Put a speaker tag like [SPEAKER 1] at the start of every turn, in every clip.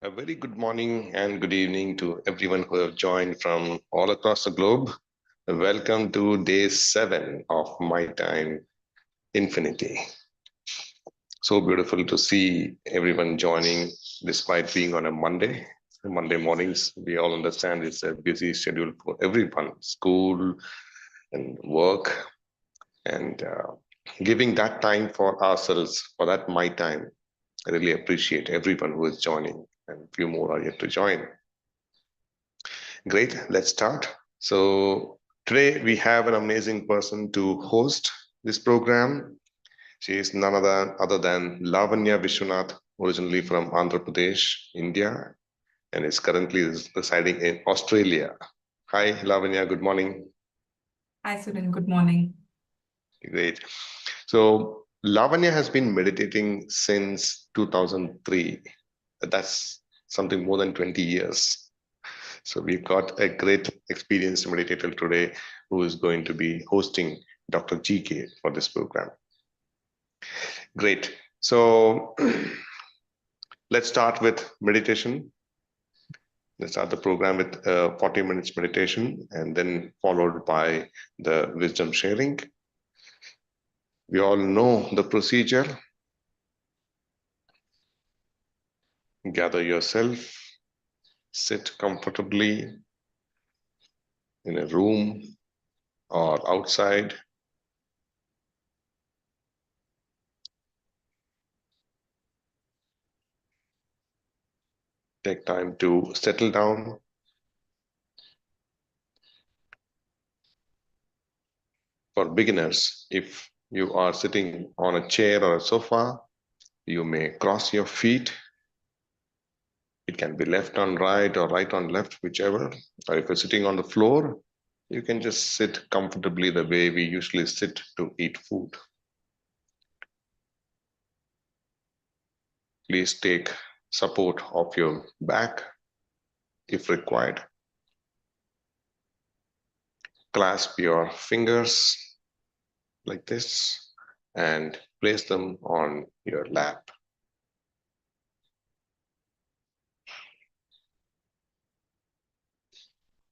[SPEAKER 1] A very good morning and good evening to everyone who have joined from all across the globe. Welcome to day 7 of My Time Infinity. So beautiful to see everyone joining despite being on a Monday. Monday mornings, we all understand it's a busy schedule for everyone, school and work, and giving that time for ourselves, for that My Time. I really appreciate everyone who is joining, and few more are yet to join. Great, let's start. So today we have an amazing person to host this program. She is none other than Lavanya Vishwanath, originally from Andhra Pradesh, India, and is currently residing in Australia. Hi, Lavanya, good morning.
[SPEAKER 2] Hi, Surin, good morning.
[SPEAKER 1] Great. So Lavanya has been meditating since 2003. That's something more than 20 years. So we've got a great experienced meditator today who is going to be hosting Dr. GK for this program. Great. So let's start with meditation. Let's start the program with 40 minutes meditation and then followed by the wisdom sharing. We all know the procedure. Gather yourself, sit comfortably in a room or outside. Take time to settle down. For beginners, if you are sitting on a chair or a sofa, you may cross your feet. It can be left on right or right on left, whichever. Or if you're sitting on the floor, you can just sit comfortably the way we usually sit to eat food. Please take support of your back if required. Clasp your fingers like this and place them on your lap.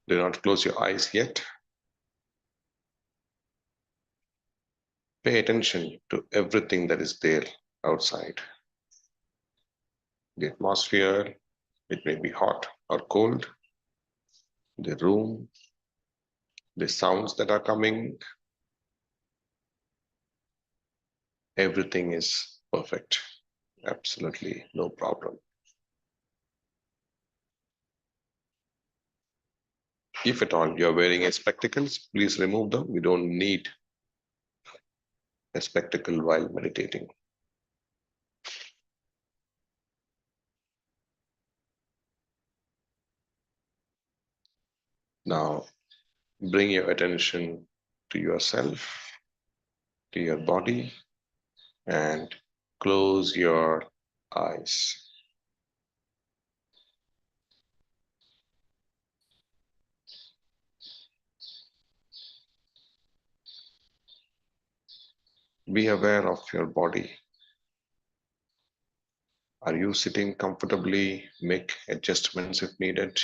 [SPEAKER 1] Do not close your eyes yet. Pay attention to everything that is there outside. The atmosphere, it may be hot or cold. The room, the sounds that are coming, everything is perfect. Absolutely no problem. If at all you're wearing a spectacles, please remove them. We don't need a spectacle while meditating. Now, bring your attention to yourself, to your body, and close your eyes. Be aware of your body. Are you sitting comfortably? Make adjustments if needed.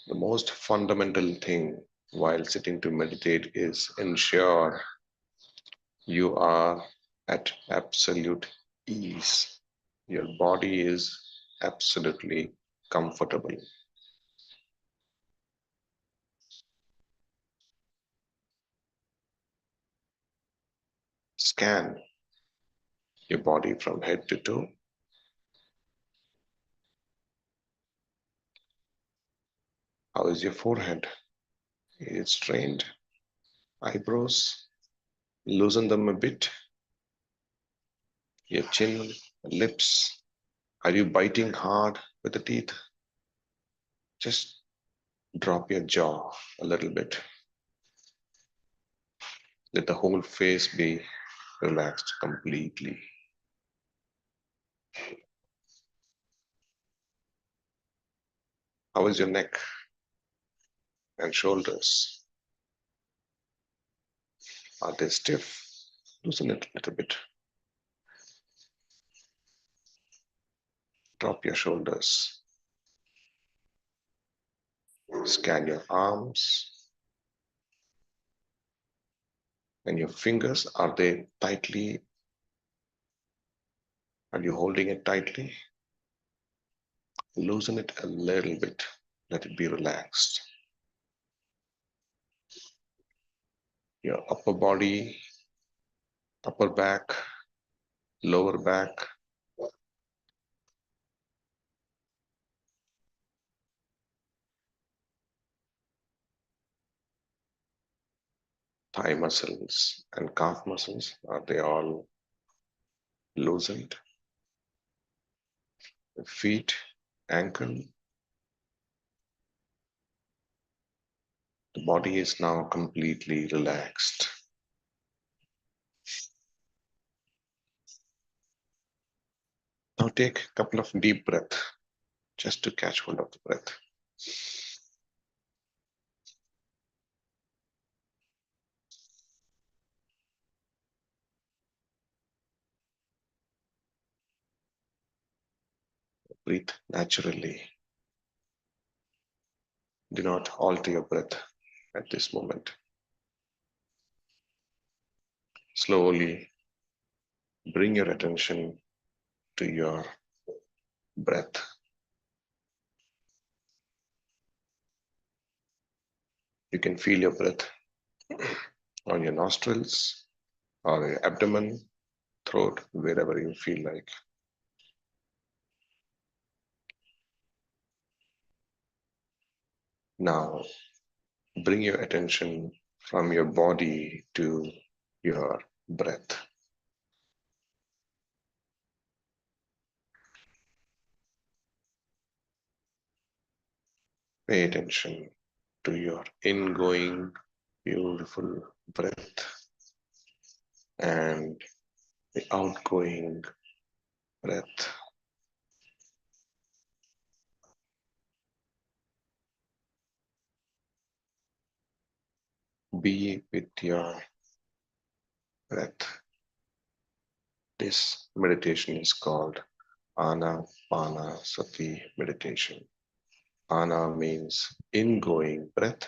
[SPEAKER 1] The most fundamental thing while sitting to meditate is ensure you are at absolute ease. Your body is absolutely comfortable. Scan your body from head to toe. How is your forehead? Is it strained? Eyebrows? Loosen them a bit. Your chin, lips. Are you biting hard with the teeth? Just drop your jaw a little bit. Let the whole face be relaxed completely. How is your neck and shoulders? Are they stiff? Loosen it a little bit. Drop your shoulders. Scan your arms and your fingers. Are they tightly? Are you holding it tightly? Loosen it a little bit. Let it be relaxed. Your upper body, upper back, lower back, thigh muscles and calf muscles, are they all loosened? The feet, ankle, the body is now completely relaxed. Now take a couple of deep breaths just to catch hold of the breath. Breathe naturally. Do not alter your breath at this moment. Slowly bring your attention to your breath. You can feel your breath on your nostrils or your abdomen, throat, wherever you feel like. Now, bring your attention from your body to your breath. Pay attention to your ingoing, beautiful breath and the outgoing breath. Be with your breath. This meditation is called Anapanasati meditation. Ana means ingoing breath.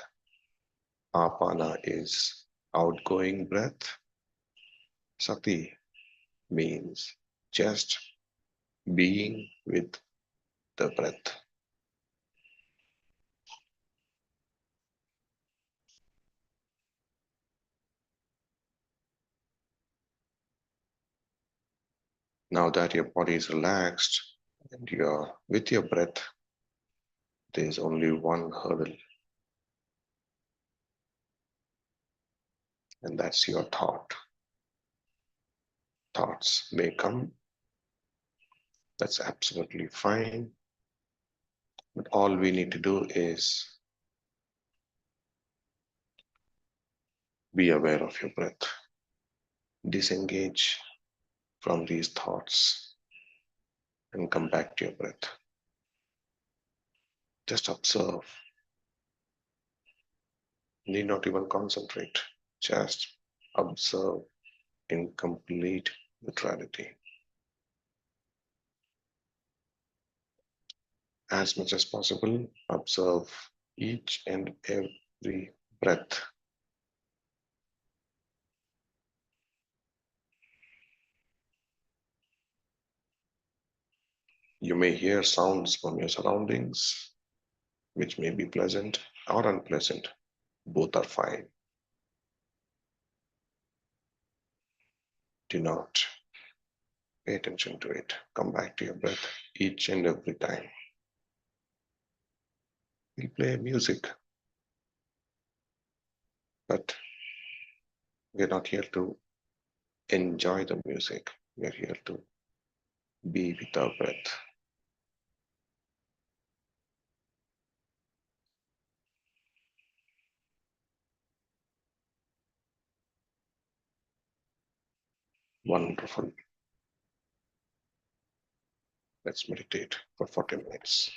[SPEAKER 1] Apana is outgoing breath. Sati means just being with the breath. Now that your body is relaxed and you're with your breath, there's only one hurdle, and that's your thought. Thoughts may come, that's absolutely fine, but all we need to do is be aware of your breath. Disengage from these thoughts and come back to your breath. Just observe. Need not even concentrate. Just observe in complete neutrality. As much as possible, observe each and every breath. You may hear sounds from your surroundings, which may be pleasant or unpleasant. Both are fine. Do not pay attention to it. Come back to your breath each and every time. We'll play music, but we're not here to enjoy the music. We're here to be with our breath. Wonderful. Let's meditate for 40 minutes.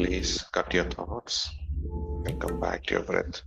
[SPEAKER 1] Please cut your thoughts and come back to your breath.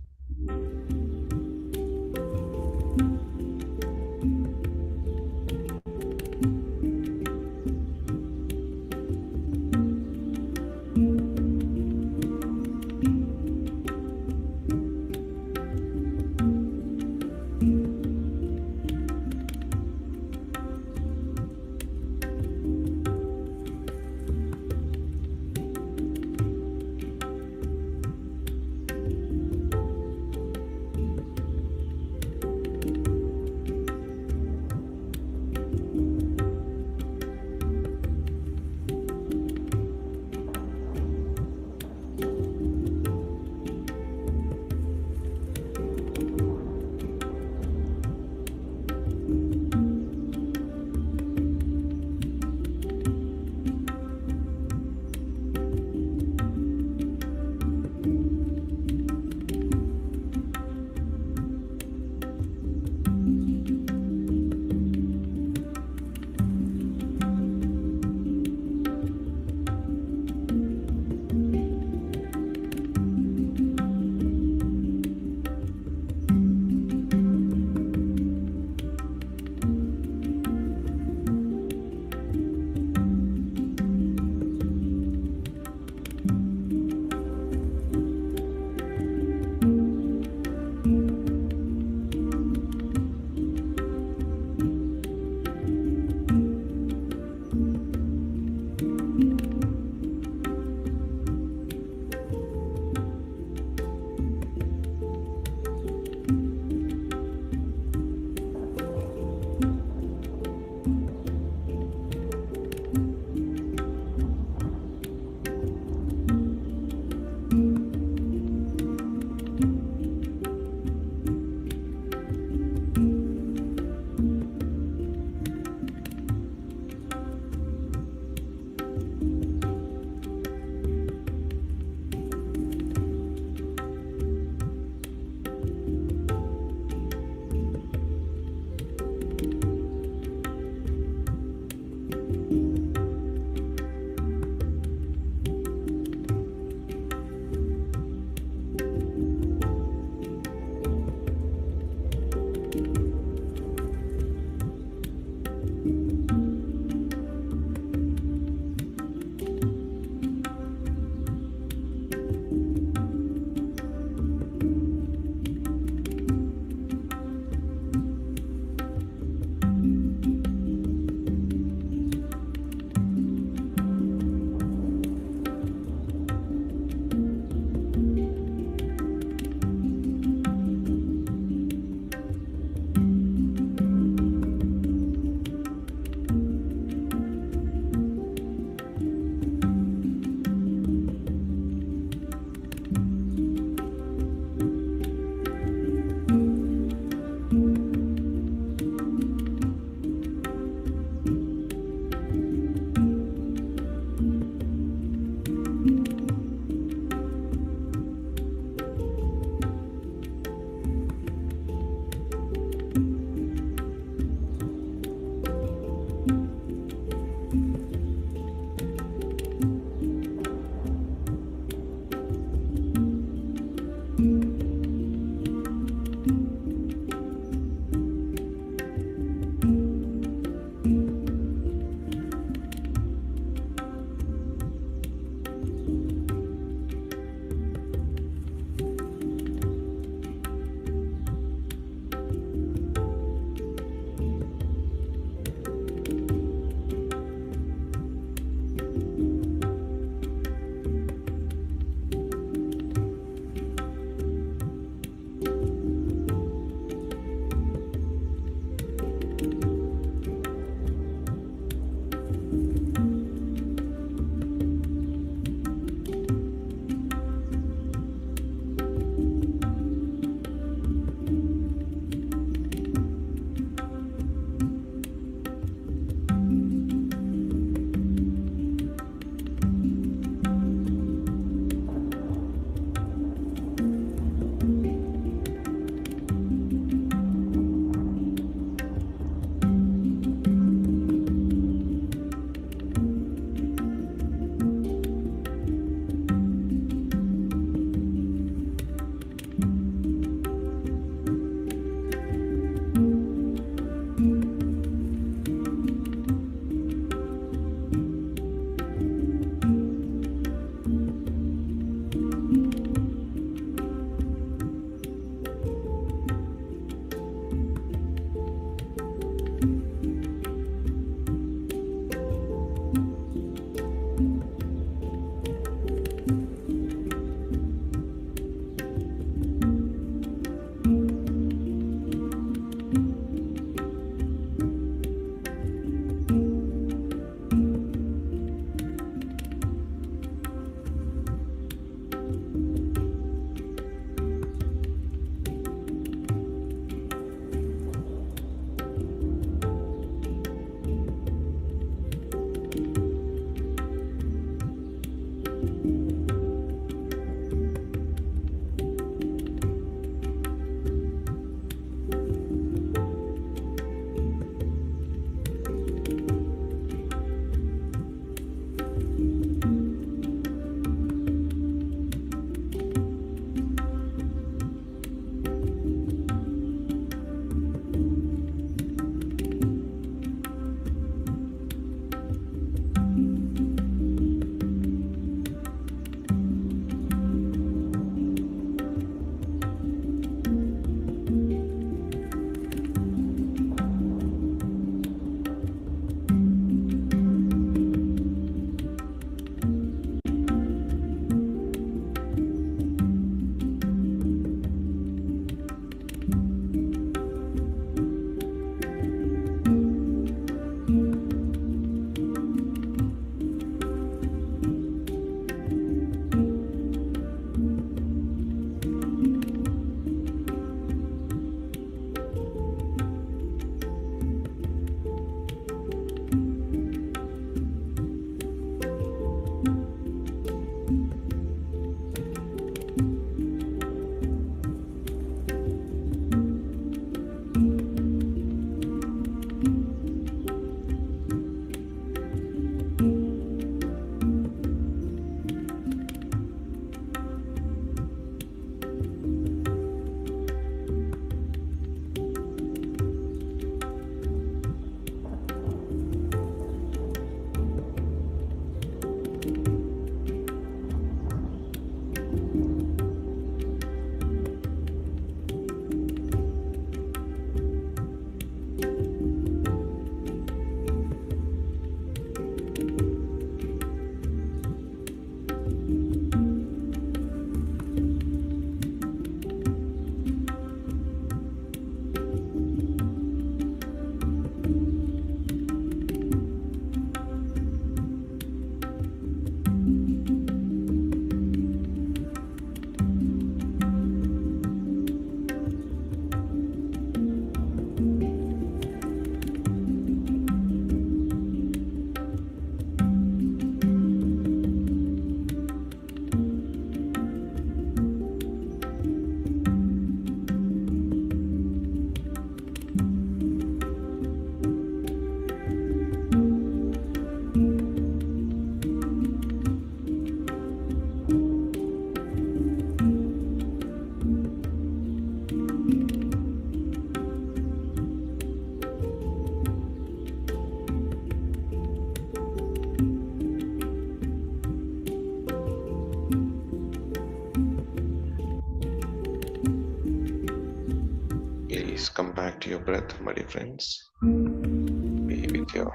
[SPEAKER 1] Please come back to your breath, my dear friends. Be with your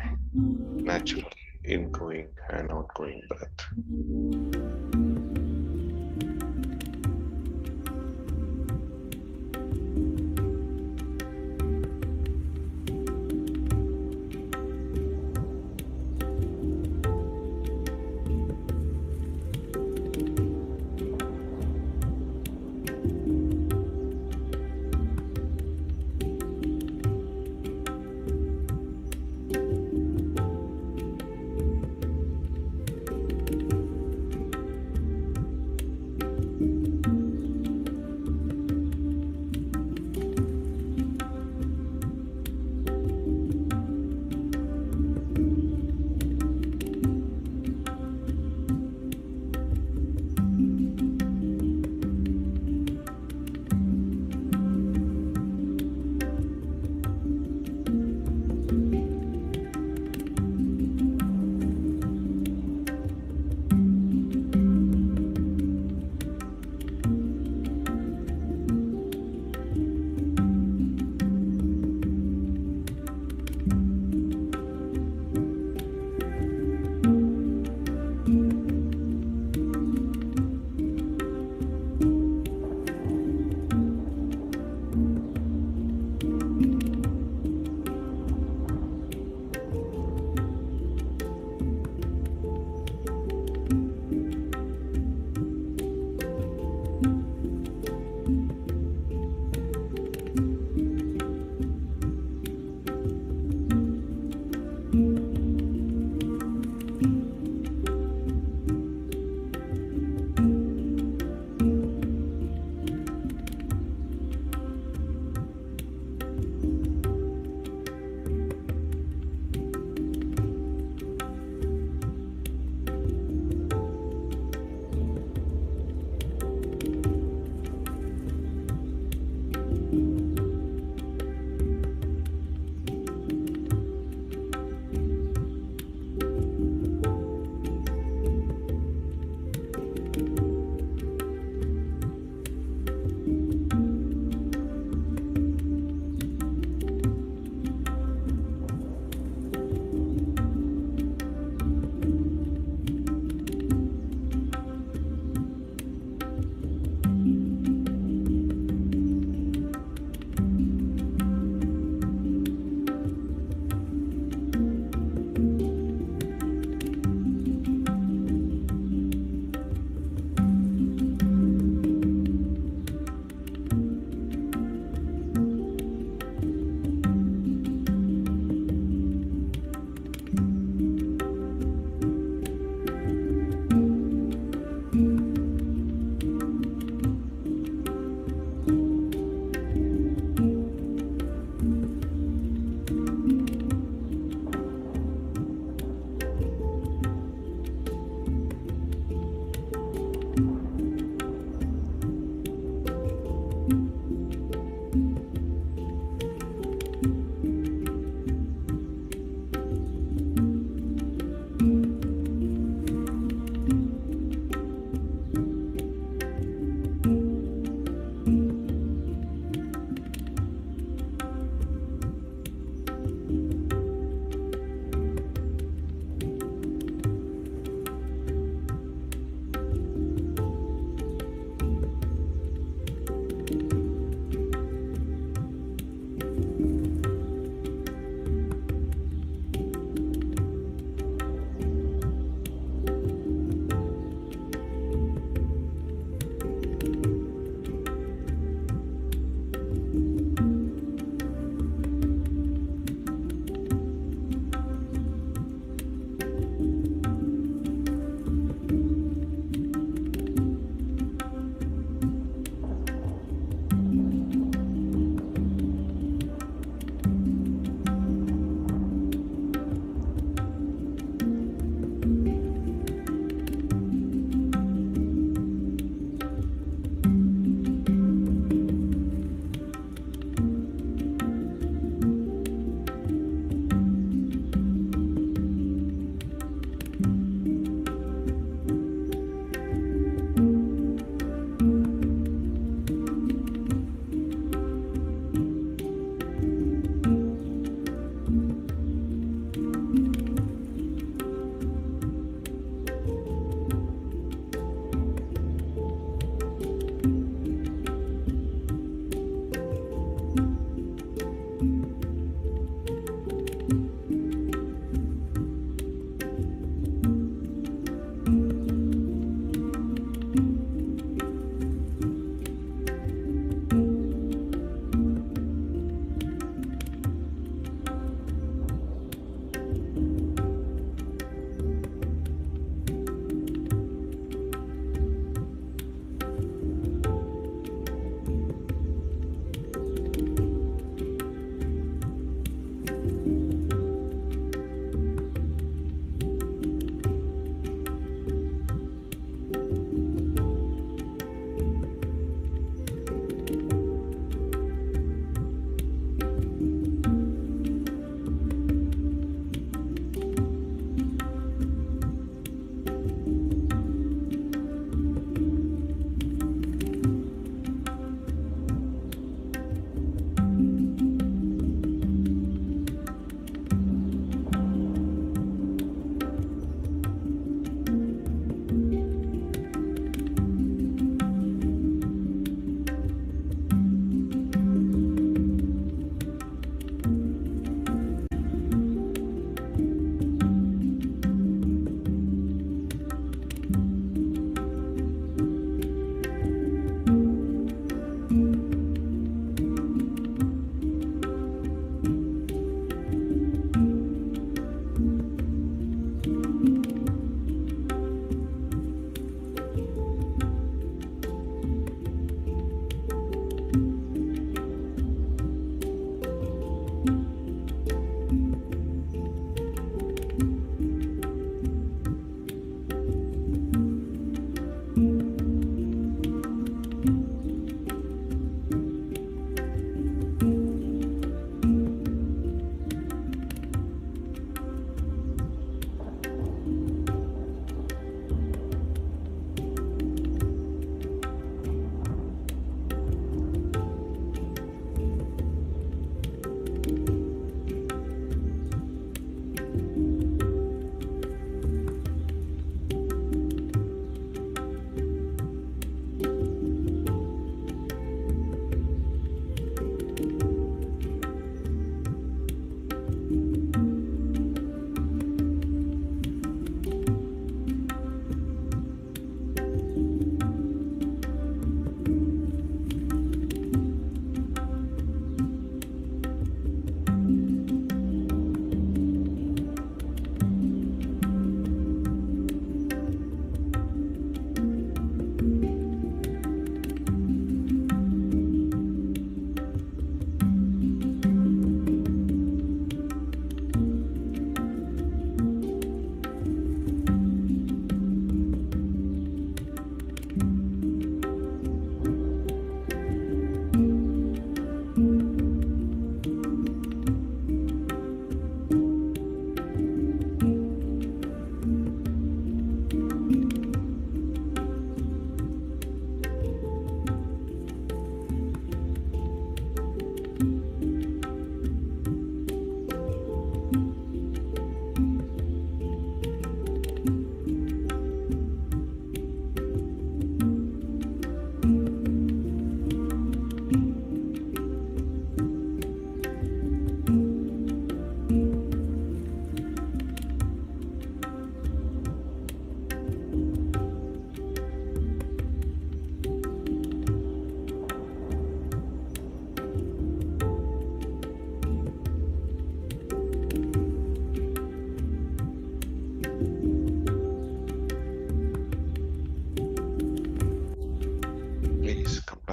[SPEAKER 1] natural ingoing and outgoing breath.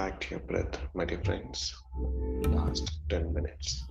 [SPEAKER 1] back to your breath, my dear friends. Last 10 minutes.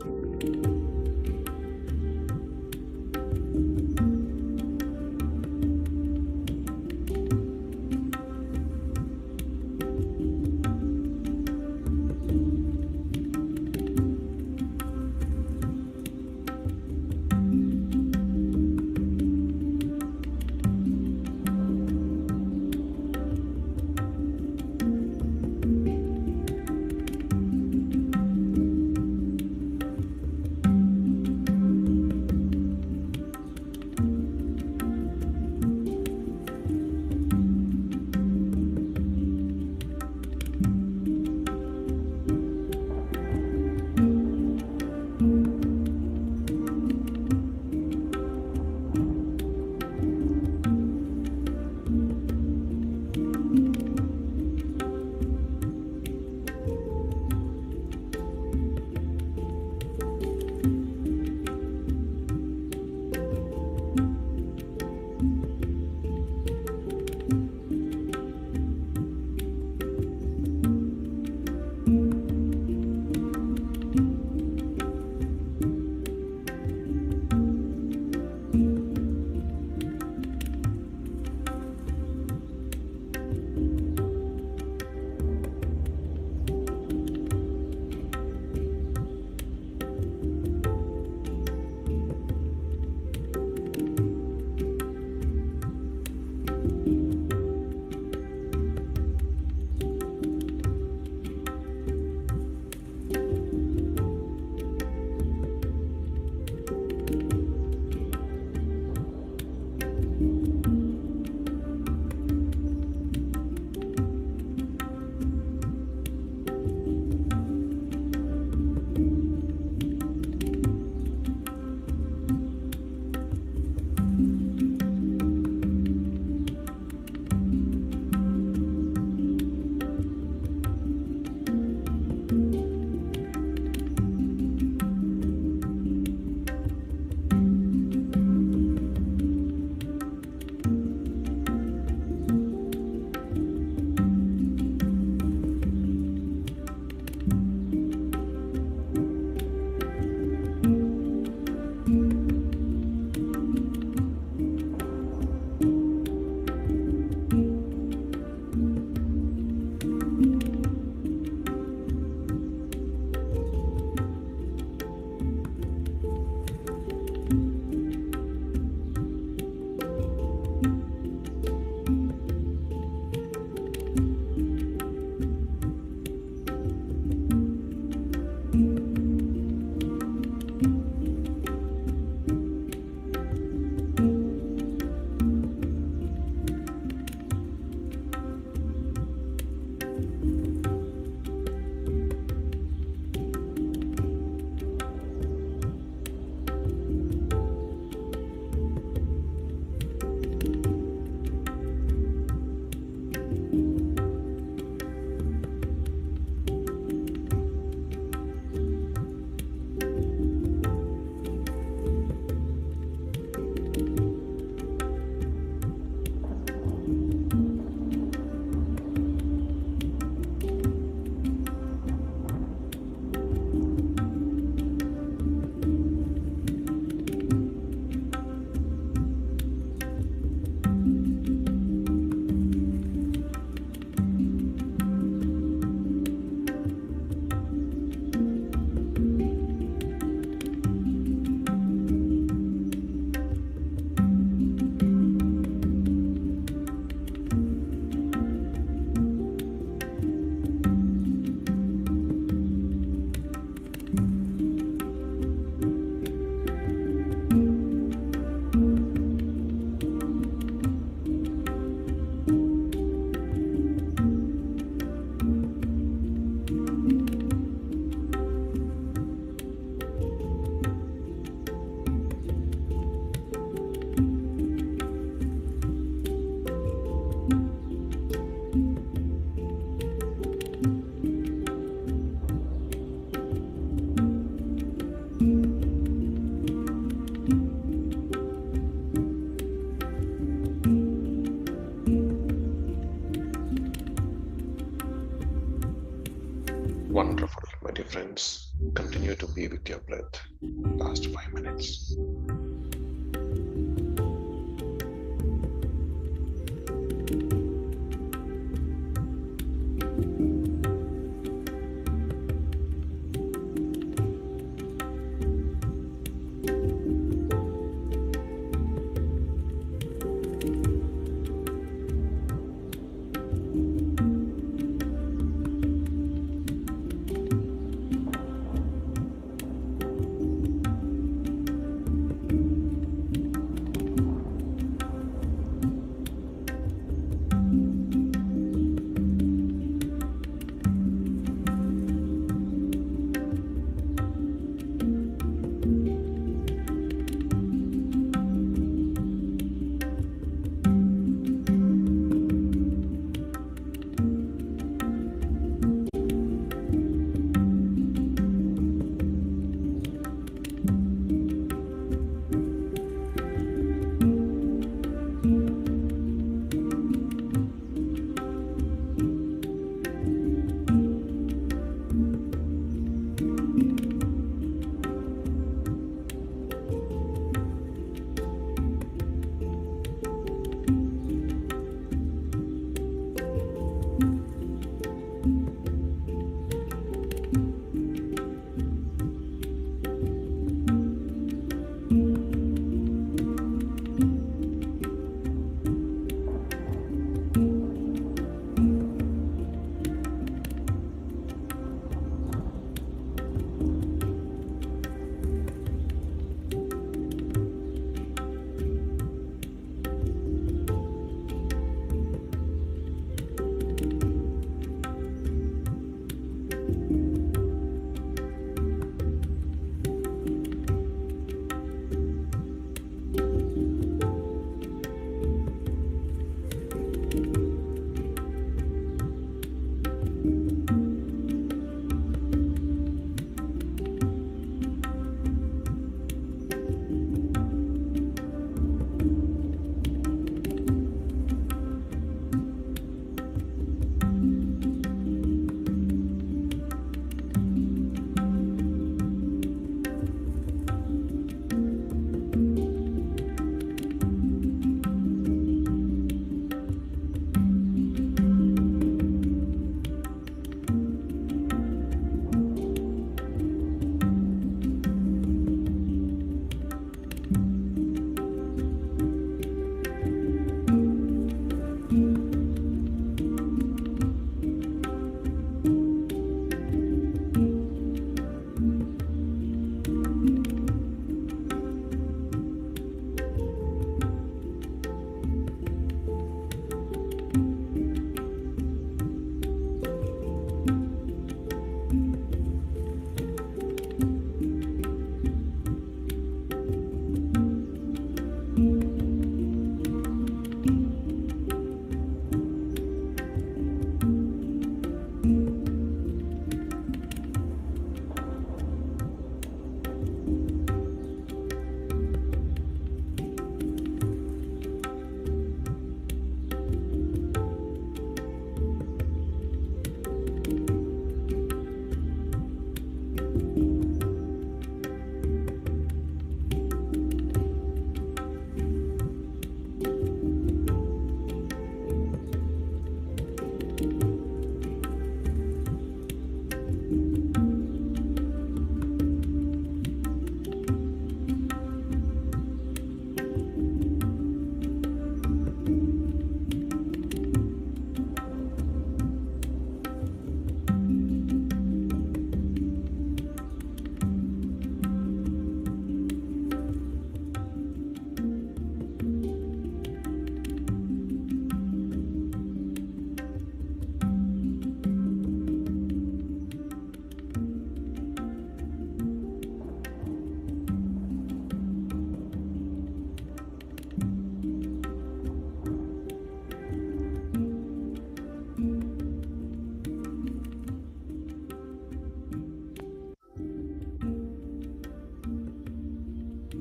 [SPEAKER 1] Wonderful, my dear friends. Continue to be with your breath. Last 5 minutes.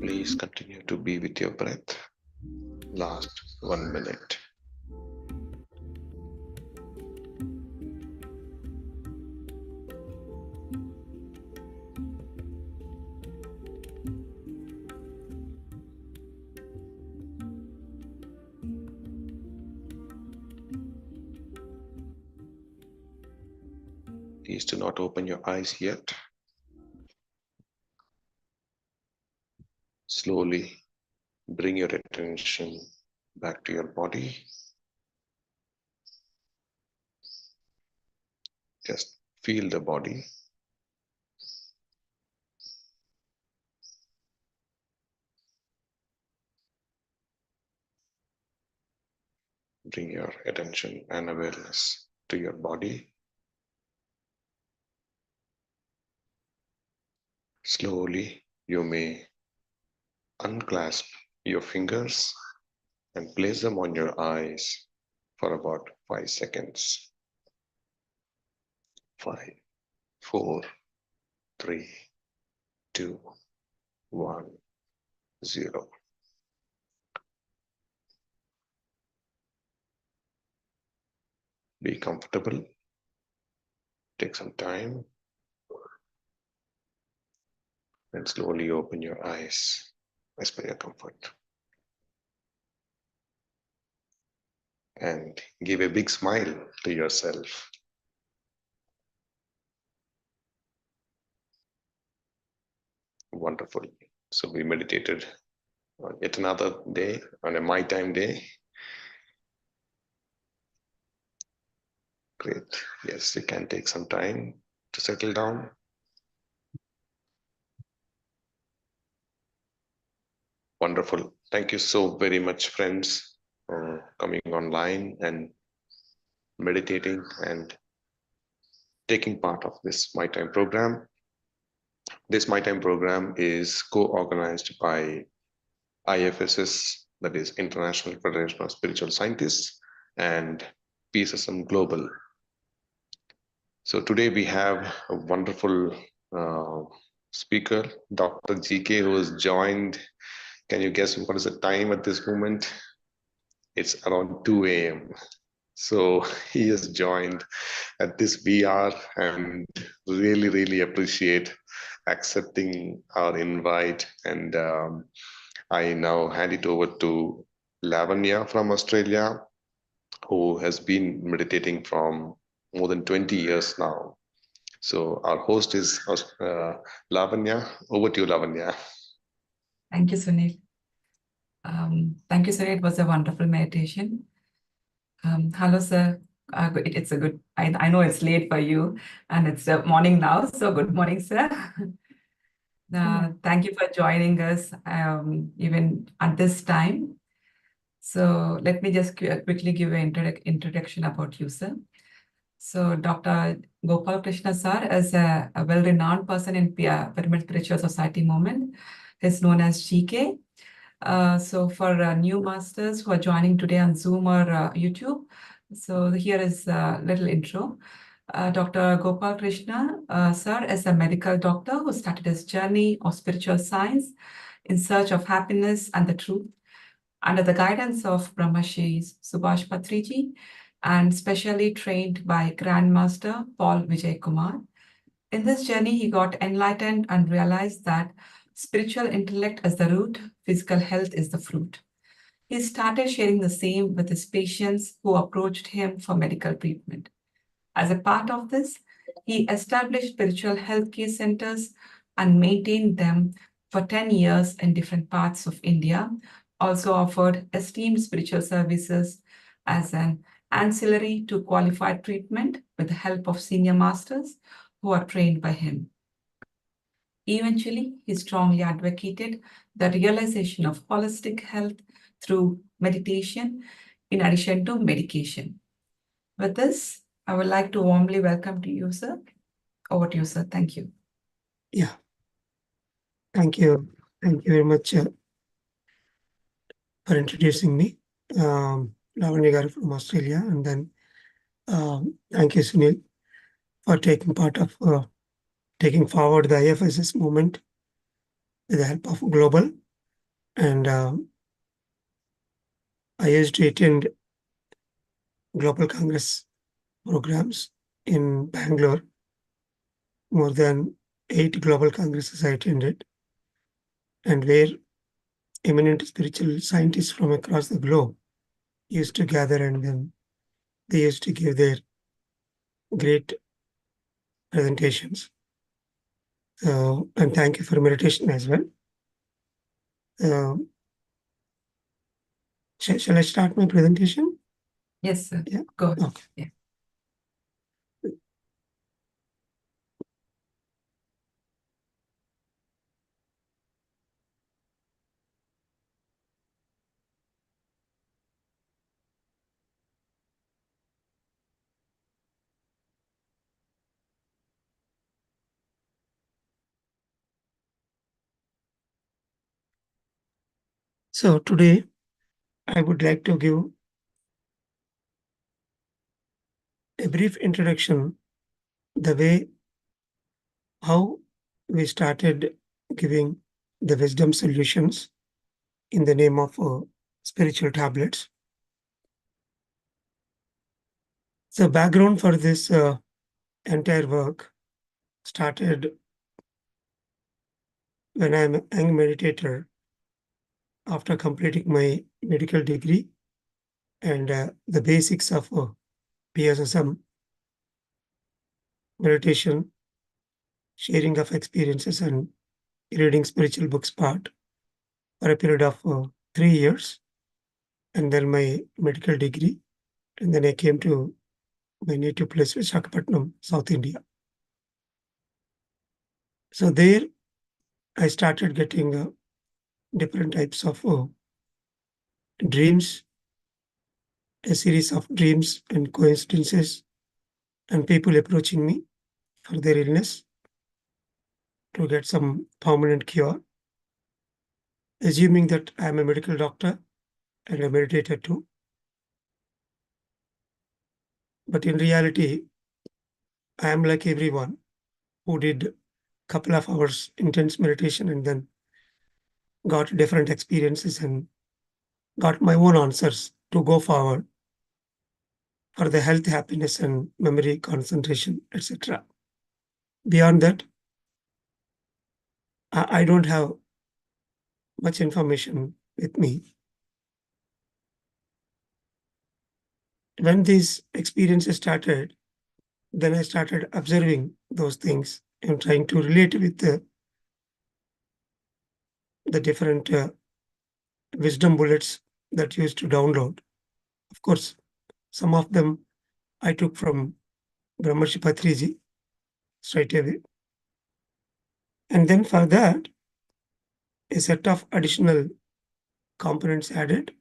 [SPEAKER 1] Please continue to be with your breath. Last 1 minute. Please do not open your eyes yet. Slowly bring your attention back to your body. Just feel the body. Bring your attention and awareness to your body. Slowly, you may unclasp your fingers and place them on your eyes for about 5 seconds. 5, 4, 3, 2, 1, 0. Be comfortable. Take some time and slowly open your eyes as per your comfort. And give a big smile to yourself. Wonderful. So we meditated on yet another day, on a My Time day. Great. Yes, you can take some time to settle down. Wonderful. Thank you so very much, friends, for coming online and meditating and taking part of this My Time program. This My Time program is co-organized by IFSS, that is International Federation of Spiritual Scientists, and PSSM Global. So today we have a wonderful speaker, Dr. GK, who has joined. Can you guess what is the time at this moment? It's around 2 a.m. So he has joined at this VR and really, really appreciate accepting our invite. And I now hand it over to Lavanya from Australia, who has been meditating from more than 20 years now. So our host is Lavanya. Over to you, Lavanya.
[SPEAKER 2] Thank you, Sunil. Thank you, Sunil. It was a wonderful meditation. Hello, sir. It's a good, I know it's late for you and it's morning now. So good morning, sir. Thank you for joining us even at this time. So let me just quickly give an introduction about you, sir. So Dr. Gopal Krishna sir is a well-renowned person in Pyramid Spiritual Society movement. He's known as GK. So for new masters who are joining today on Zoom or YouTube, so here is a little intro. Dr. Gopal Krishna sir is a medical doctor who started his journey of spiritual science in search of happiness and the truth under the guidance of Brahmarshi Subhash Patriji and specially trained by Grandmaster Paul Vijay Kumar. In this journey, he got enlightened and realized that spiritual intellect is the root, physical health is the fruit. He started sharing the same with his patients who approached him for medical treatment. As a part of this, he established spiritual health care centers and maintained them for 10 years in different parts of India, also offered esteemed spiritual services as an ancillary to qualified treatment with the help of senior masters who are trained by him. Eventually, he strongly advocated the realization of holistic health through meditation in addition to medication. With this, I would like to warmly welcome to you, sir. Over to you, sir. Thank you.
[SPEAKER 3] Yeah. Thank you. Thank you very much for introducing me. Lavanya Garu from Australia. And then thank you, Sunil, for taking part of taking forward the IFSS movement with the help of Global. And I used to attend Global Congress programs in Bangalore. More than 8 global congresses I attended, and where eminent spiritual scientists from across the globe used to gather, and then they used to give their great presentations. And thank you for meditation as well. Shall I start my presentation?
[SPEAKER 2] Yes, sir.
[SPEAKER 3] Yeah.
[SPEAKER 2] Go ahead.
[SPEAKER 3] Okay.
[SPEAKER 2] Yeah.
[SPEAKER 3] So today I would like to give a brief introduction, the way how we started giving the wisdom solutions in the name of spiritual tablets. The background for this entire work started when I'm a young meditator after completing my medical degree and the basics of PSSM, meditation, sharing of experiences, and reading spiritual books part for a period of 3 years, and then my medical degree. And then I came to my native place, Visakhapatnam, South India. So there I started getting different types of dreams, a series of dreams and coincidences, and people approaching me for their illness to get some permanent cure, assuming that I am a medical doctor and a meditator too. But in reality, I am like everyone who did couple of hours intense meditation and then got different experiences and got my own answers to go forward for the health, happiness, and memory, concentration, etc. Beyond that, I don't have much information with me. When these experiences started, then I started observing those things and trying to relate with the different wisdom bullets that used to download. Of course, some of them I took from Brahmarshi Patriji straight away. And then for that, a set of additional components added.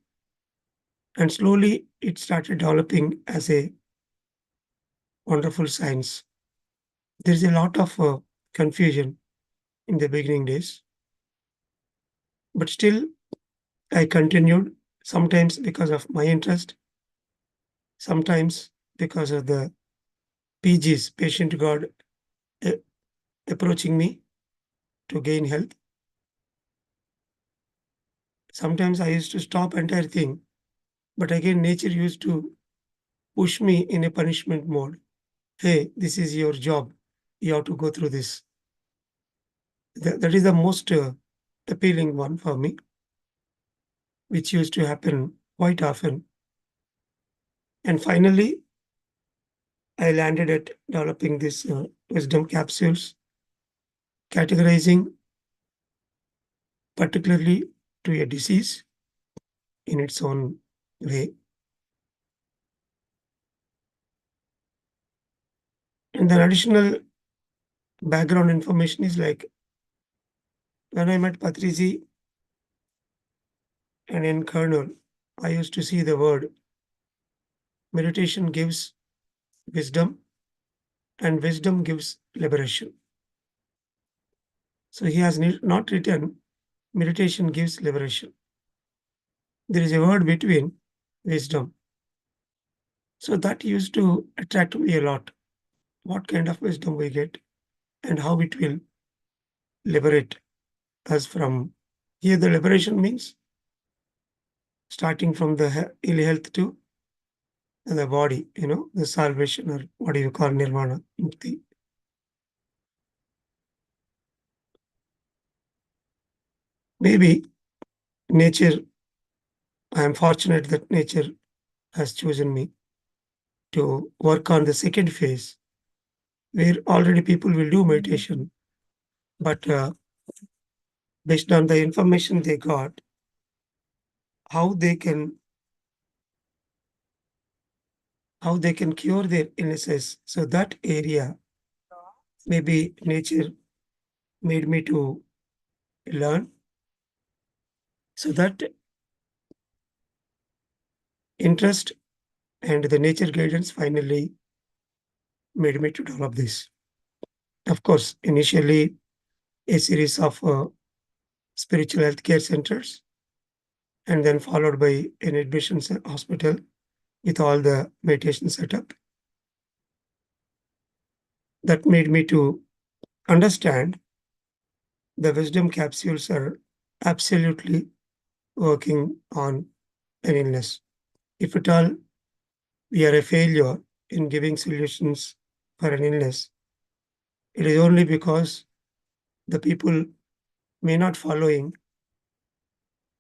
[SPEAKER 3] And slowly it started developing as a wonderful science. There's a lot of confusion in the beginning days. But still, I continued, sometimes because of my interest, sometimes because of the PGs, patient God, uh, approaching me to gain health. Sometimes I used to stop entire thing, but again nature used to push me in a punishment mode. Hey, this is your job. You have to go through this. That is the most appealing one for me, which used to happen quite often. And finally, I landed at developing these wisdom capsules, categorizing particularly to a disease in its own way. And then additional background information is like when I met Patriji and in Kernel, I used to see the word meditation gives wisdom and wisdom gives liberation. So he has not written meditation gives liberation. There is a word between wisdom. So that used to attract me a lot. What kind of wisdom we get and how it will liberate us from. Here, the liberation means starting from the ill health to the body, the salvation, or what do you call nirvana, mukti. Maybe nature, I am fortunate that nature has chosen me to work on the second phase where already people will do meditation, but based on the information they got, how they can cure their illnesses. So that area, maybe nature made me to learn. So that interest and the nature guidance finally made me to develop this. Of course, initially a series of spiritual healthcare centers, and then followed by an admission hospital with all the meditation setup. That made me to understand the wisdom capsules are absolutely working on an illness. If at all we are a failure in giving solutions for an illness, it is only because the people may not following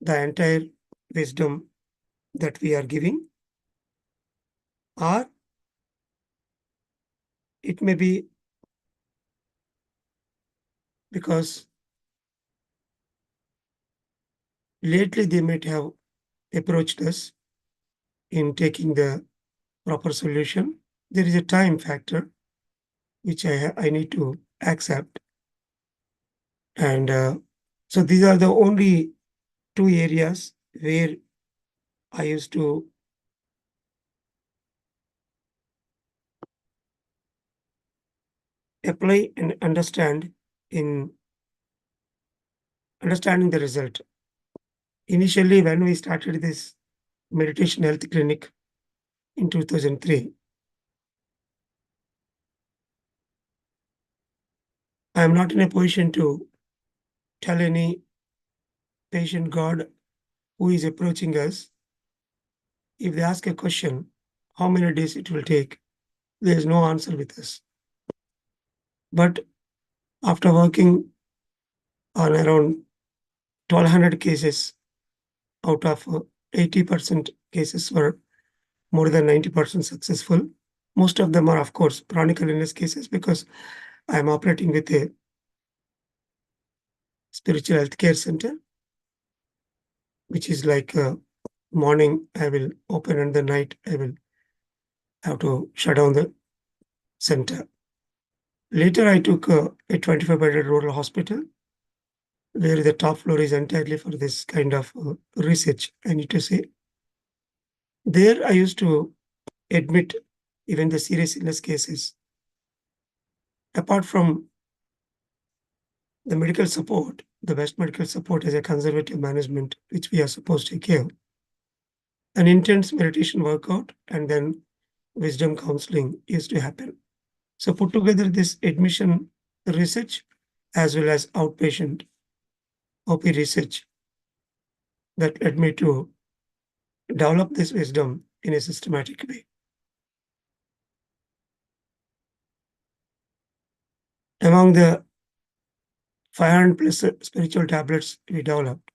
[SPEAKER 3] the entire wisdom that we are giving, or it may be because lately they might have approached us in taking the proper solution. There is a time factor which I need to accept. And so these are the only two areas where I used to apply and understand in understanding the result. Initially, when we started this meditation health clinic in 2003, I am not in a position to tell any patient God who is approaching us. If they ask a question, how many days it will take, there is no answer with us. But after working on around 1,200 cases, out of 80% cases were more than 90% successful. Most of them are, of course, chronic illness cases, because I am operating with a spiritual healthcare center, which is like morning I will open and the night I will have to shut down the center. Later, I took a 25-bedded rural hospital where the top floor is entirely for this kind of research, I need to say. There, I used to admit even the serious illness cases. Apart from the medical support, the best medical support is a conservative management, which we are supposed to give, an intense meditation workout, and then wisdom counseling used to happen. So put together this admission research as well as outpatient OP research that led me to develop this wisdom in a systematic way. Among the 500 plus spiritual tablets we developed,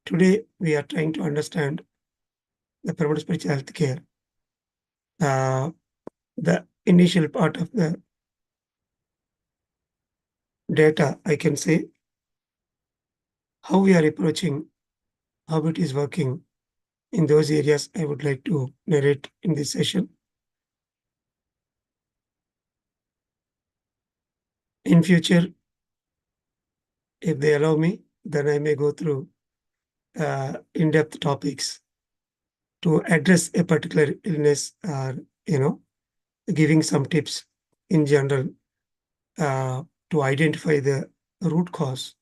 [SPEAKER 3] today we are trying to understand the pyramid spiritual health care. The initial part of the data, I can say, how we are approaching, how it is working in those areas I would like to narrate in this session. In future, if they allow me, then I may go through in-depth topics to address a particular illness, or giving some tips in general to identify the root cause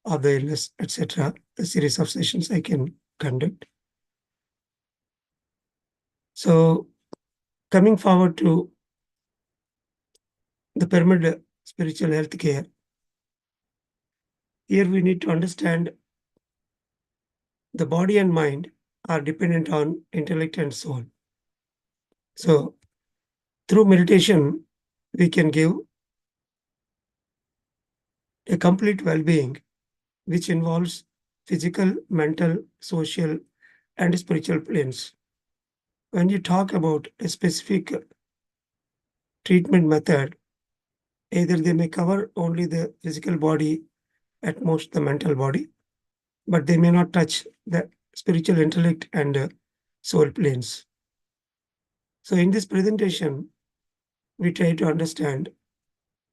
[SPEAKER 3] of the illness, etc. A series of sessions I can conduct. So coming forward to the pyramid spiritual health care, here we need to understand the body and mind are dependent on intellect and soul. So through meditation, we can give a complete well-being, which involves physical, mental, social, and spiritual planes. When you talk about a specific treatment method, either they may cover only the physical body, at most the mental body, but they may not touch the spiritual intellect and soul planes. So in this presentation, we try to understand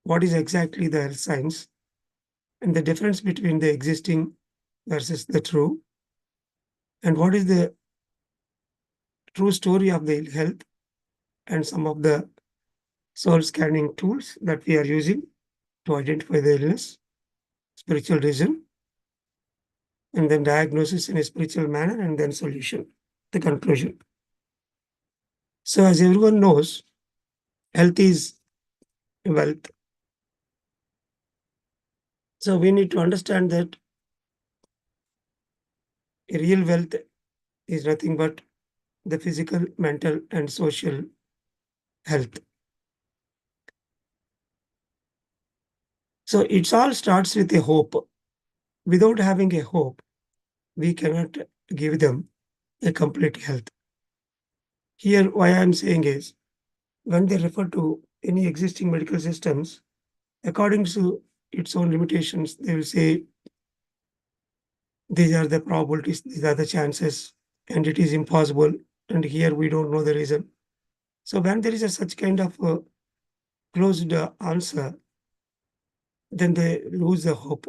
[SPEAKER 3] what is exactly the health science and the difference between the existing versus the true, and what is the true story of the health and some of the soul scanning tools that we are using to identify the illness, spiritual reason, and then diagnosis in a spiritual manner, and then solution, the conclusion. So as everyone knows, health is wealth. So we need to understand that real wealth is nothing but the physical, mental, and social health. So it all starts with a hope. Without having a hope, we cannot give them a complete health. Here, why I am saying is, when they refer to any existing medical systems, according to its own limitations, they will say these are the probabilities, these are the chances, and it is impossible. And here we don't know the reason. So when there is a such kind of closed answer, then they lose the hope.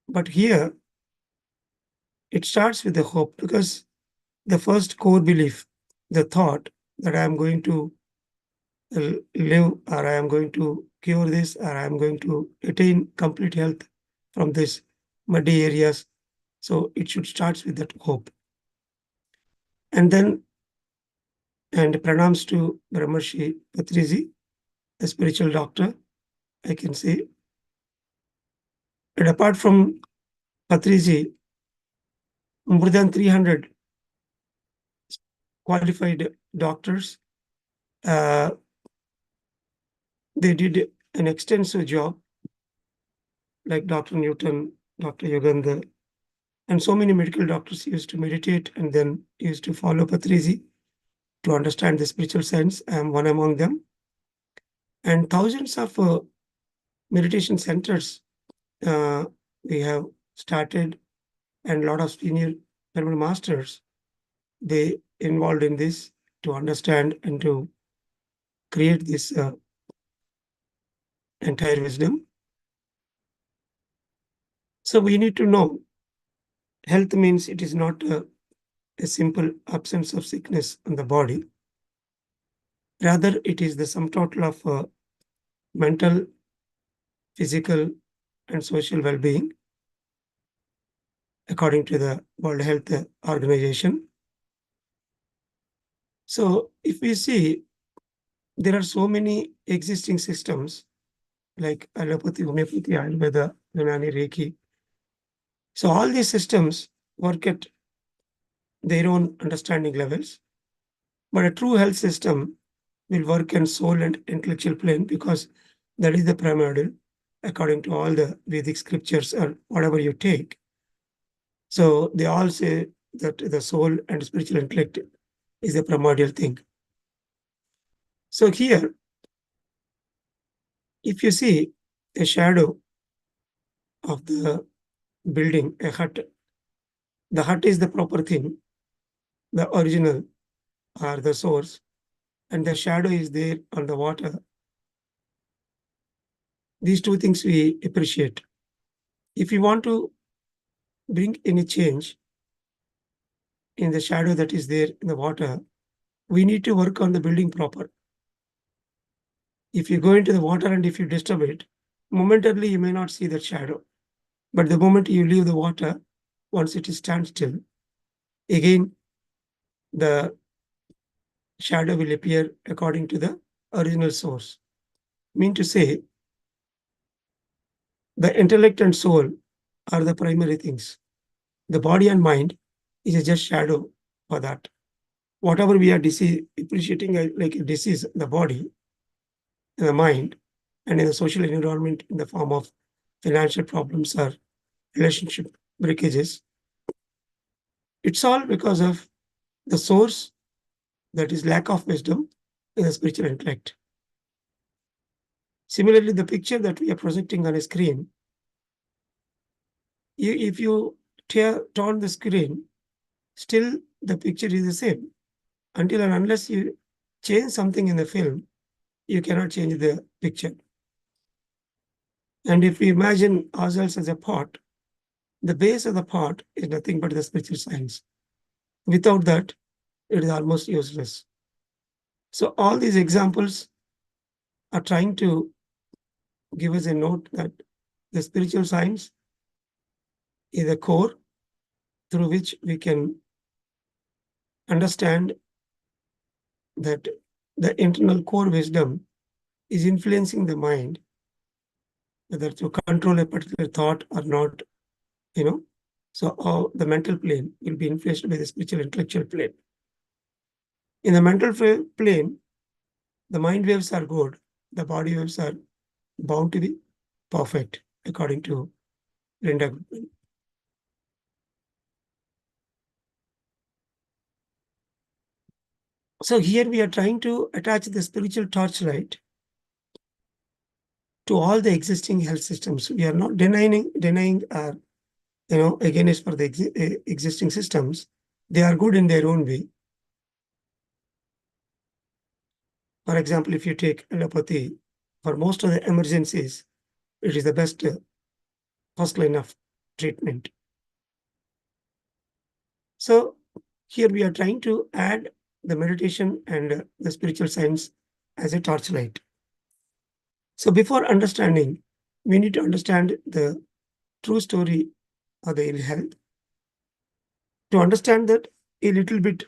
[SPEAKER 3] But here, it starts with the hope, because the first core belief, the thought that I am going to live, or I am going to cure this, or I am going to attain complete health from this muddy areas. So it should start with that hope. And then, and pranams to Brahmarshi Patriji, a spiritual doctor, I can say. And apart from Patriji, more than 300 qualified doctors, they did an extensive job, like Dr. Newton, Dr. Yoganda, and so many medical doctors used to meditate and then used to follow Patriji to understand the spiritual science. I am one among them. And thousands of meditation centers we have started, and a lot of senior permanent masters, they involved in this to understand and to create this entire wisdom. So we need to know health means it is not a simple absence of sickness in the body. Rather, it is the sum total of mental, physical, and social well-being, according to the World Health Organization. So if we see, there are so many existing systems like allopathy, homeopathy, Ayurveda, Unani, Reiki. So all these systems work at their own understanding levels. But a true health system will work in soul and intellectual plane, because that is the primordial, according to all the Vedic scriptures or whatever you take. So they all say that the soul and spiritual intellect is the primordial thing. So here, if you see a shadow of the building, a hut, the hut is the proper thing, the original or the source, and the shadow is there on the water. These two things we appreciate. If you want to bring any change in the shadow that is there in the water, we need to work on the building proper. If you go into the water and if you disturb it, momentarily you may not see that shadow. But the moment you leave the water, once it is standstill, again the shadow will appear according to the original source. Mean to say, the intellect and soul are the primary things. The body and mind is a just shadow for that. Whatever we are appreciating like a disease in the body, in the mind, and in the social environment in the form of financial problems or relationship breakages, it's all because of the source, that is lack of wisdom in the spiritual intellect. Similarly, the picture that we are projecting on a screen, if you turn the screen, still the picture is the same. Until and unless you change something in the film, you cannot change the picture. And if we imagine ourselves as a pot, the base of the pot is nothing but the spiritual science. Without that, it is almost useless. So all these examples are trying to give us a note that the spiritual science is a core through which we can understand that the internal core wisdom is influencing the mind, whether to control a particular thought or not, So the mental plane will be influenced by the spiritual intellectual plane. In the mental plane, the mind waves are good, the body waves are bound to be perfect, according to Linda Goodman. So here we are trying to attach the spiritual torchlight to all the existing health systems. We are not denying our, against for the existing systems. They are good in their own way. For example, if you take allopathy, for most of the emergencies, it is the best first line of treatment. So here we are trying to add the meditation and the spiritual science as a torchlight. So before understanding, we need to understand the true story of the ill health. To understand that a little bit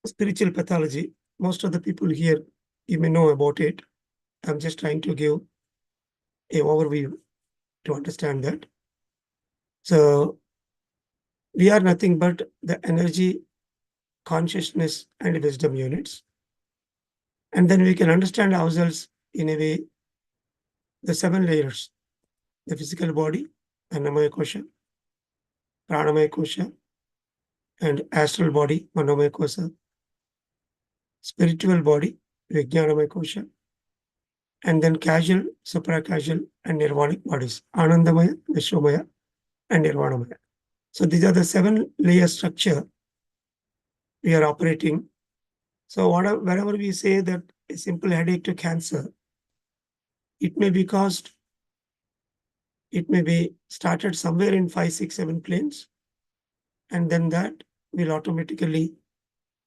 [SPEAKER 3] spiritual pathology, most of the people here, you may know about it. I'm just trying to give an overview to understand that. So we are nothing but the energy, consciousness, and wisdom units. And then we can understand ourselves in a way, the 7 layers, the physical body, Annamaya Kosha, Pranamaya Kosha, and astral body, Manomaya Kosha, spiritual body, Vijnanamaya Kosha, and then casual, supra-casual, and nirvanic bodies, Anandamaya, Vishwamaya, and Nirvanamaya. So these are the 7 layer structure we are operating. So whenever we say that a simple headache to cancer, it may be started somewhere in 5, 6, 7 planes, and then that will automatically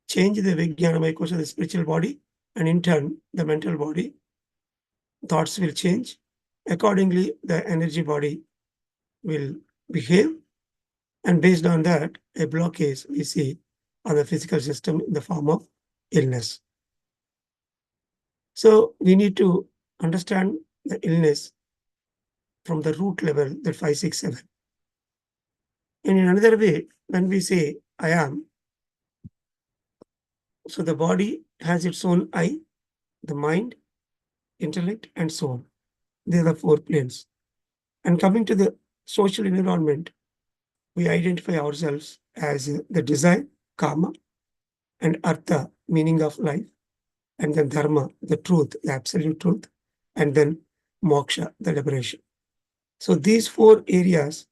[SPEAKER 3] change the Vijnanamaya Kosha, the spiritual body, and in turn, the mental body. Thoughts will change. Accordingly, the energy body will behave, and based on that, a blockage we see on the physical system in the form of illness. So we need to understand the illness from the root level, that 5, 6, 7. And in another way, when we say I am, so the body has its own I, the mind, intellect, and soul. They are the 4 planes. And coming to the social environment, we identify ourselves as the desire, karma, and artha, meaning of life, and then dharma, the truth, the absolute truth, and then moksha, the liberation. So these 4 areas,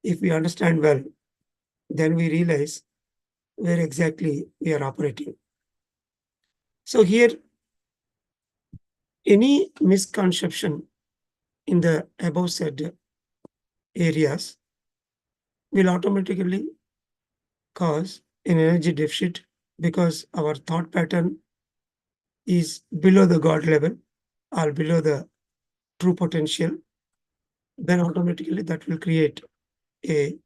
[SPEAKER 3] if we understand well, then we realize where exactly we are operating. So here, any misconception in the above said areas will automatically cause an energy deficit, because our thought pattern is below the God level or below the true potential. Then automatically that will create a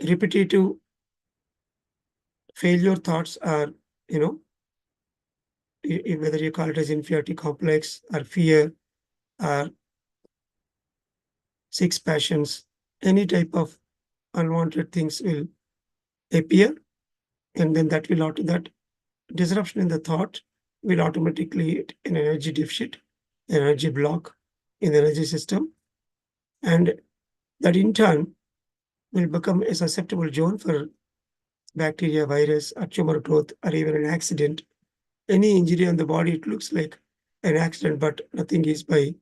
[SPEAKER 3] repetitive failure thoughts, or whether you call it as inferiority complex or fear or 6 passions, any type of unwanted things will appear, and then that disruption in the thought will automatically create an energy deficit, energy block in the energy system, and that in turn will become a susceptible zone for bacteria, virus, or tumor growth, or even an accident any injury on the body, it looks like an accident, but nothing is by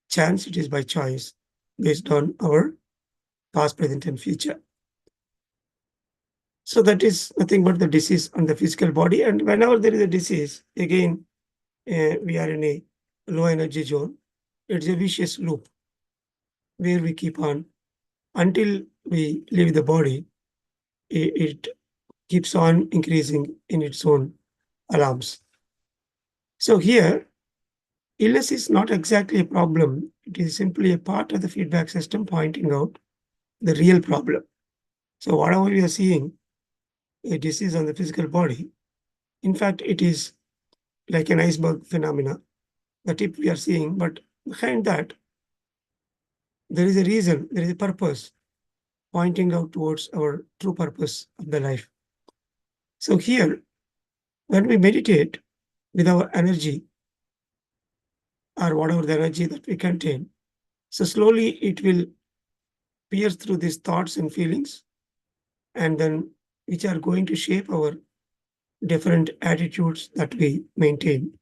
[SPEAKER 3] chance, it is by choice based on our past, present, and future. So that is nothing but the disease on the physical body. And whenever there is a disease, again, we are in a low energy zone. It's a vicious loop where we keep on until we leave the body. It keeps on increasing in its own alarms. So here, illness is not exactly a problem. It is simply a part of the feedback system pointing out the real problem. So whatever we are seeing, a disease on the physical body, in fact, it is like an iceberg phenomena, the tip we are seeing, but behind that, there is a reason, there is a purpose pointing out towards our true purpose of the life. So here, when we meditate with our energy or whatever the energy that we contain, so slowly it will pierce through these thoughts and feelings, and then which are going to shape our different attitudes that we maintain.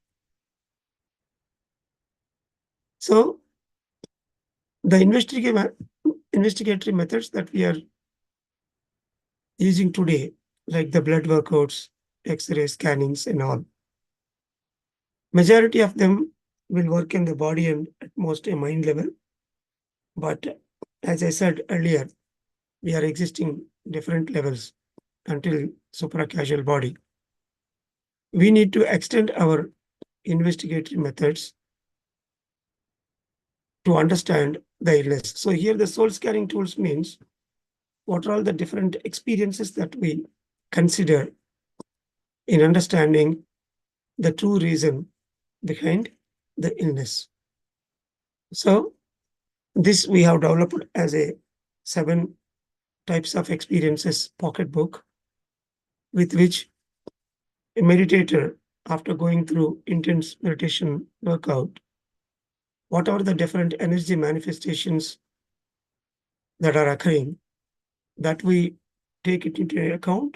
[SPEAKER 3] So the investigatory methods that we are using today, like the blood workouts, X-ray scannings, and all, majority of them will work in the body and at most a mind level. But as I said earlier, we are existing different levels until supracasual body. We need to extend our investigatory methods to understand the illness. So here the soul scanning tools means what are all the different experiences that we consider in understanding the true reason behind the illness. So this we have developed as a 7 types of experiences pocketbook with which a meditator, after going through intense meditation workout, whatever the different energy manifestations that are occurring, that we take it into account,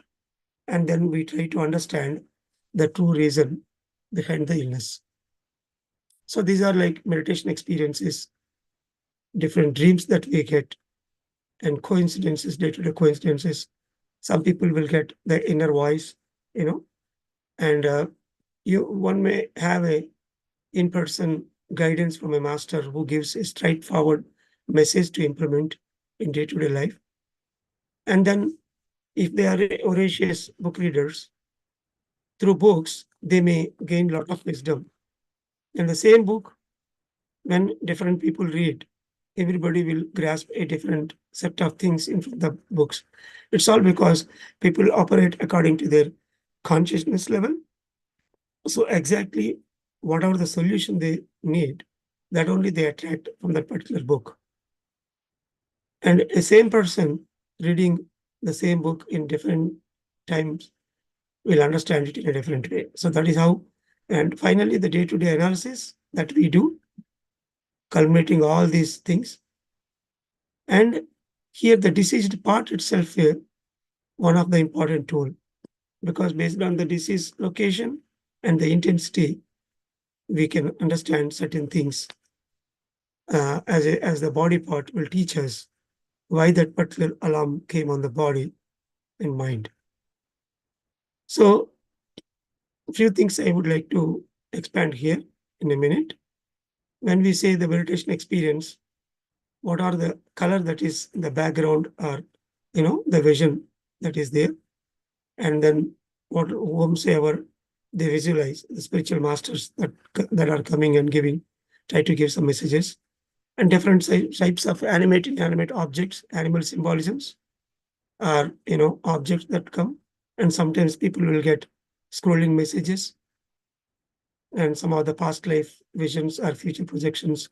[SPEAKER 3] and then we try to understand the true reason behind the illness. So these are like meditation experiences, different dreams that we get, and coincidences, day-to-day coincidences. Some people will get the inner voice, and one may have a in-person guidance from a master who gives a straightforward message to implement in day-to-day life. And then if they are voracious book readers, through books, they may gain a lot of wisdom. And the same book, when different people read, everybody will grasp a different set of things in the books. It's all because people operate according to their consciousness level. So exactly whatever the solution they need, that only they attract from that particular book. And a same person reading the same book in different times will understand it in a different way. So that is how, and finally the day-to-day analysis that we do, culminating all these things. And here the diseased part itself here, one of the important tool, because based on the disease location and the intensity, we can understand certain things as the body part will teach us why that particular alarm came on the body and mind. So a few things I would like to expand here in a minute. When we say the meditation experience, what are the color that is in the background, or the vision that is there, and then what whomsoever they visualize, the spiritual masters that are coming and try to give some messages, and different types of animate objects, animal symbolisms, are objects that come, and sometimes people will get scrolling messages, and some of the past life visions or future projections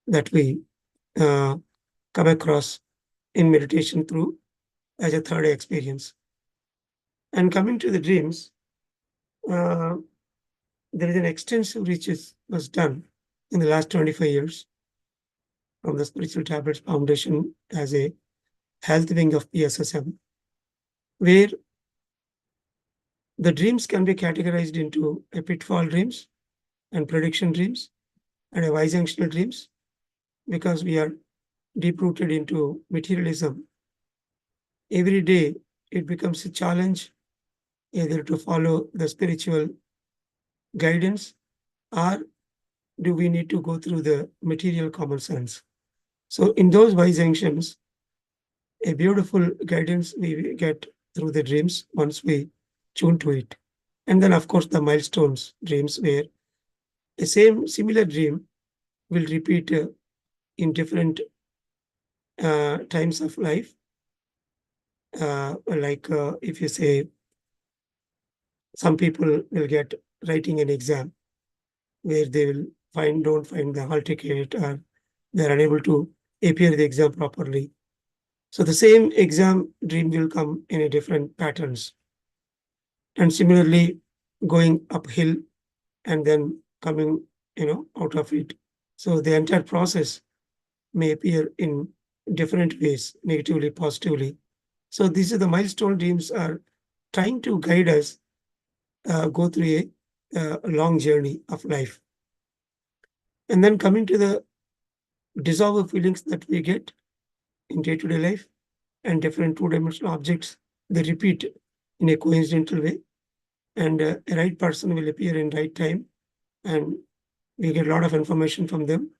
[SPEAKER 3] that we come across in meditation through as a third eye experience. And coming to the dreams, there is an extensive research was done in the last 25 years from the Spiritual Tablets Foundation as a health wing of PSSM, where The dreams can be categorized into a pitfall dreams and prediction dreams and a visanctional dreams, because we are deep-rooted into materialism. Every day, it becomes a challenge either to follow the spiritual guidance, or do we need to go through the material common sense? So in those visanctions, a beautiful guidance we get through the dreams once we tune to it. And then, of course, the milestones dreams, where a similar dream will repeat in different times of life. If you say, some people will get writing an exam where they will don't find the hall ticket, or they're unable to appear the exam properly. So the same exam dream will come in a different patterns. And similarly, going uphill and then coming, out of it. So the entire process may appear in different ways, negatively, positively. So these are the milestone dreams are trying to guide us go through a long journey of life. And then coming to the dissolve feelings that we get in day-to-day life, and different two-dimensional objects, they repeat in a coincidental way, and a right person will appear in right time, and we get a lot of information from them.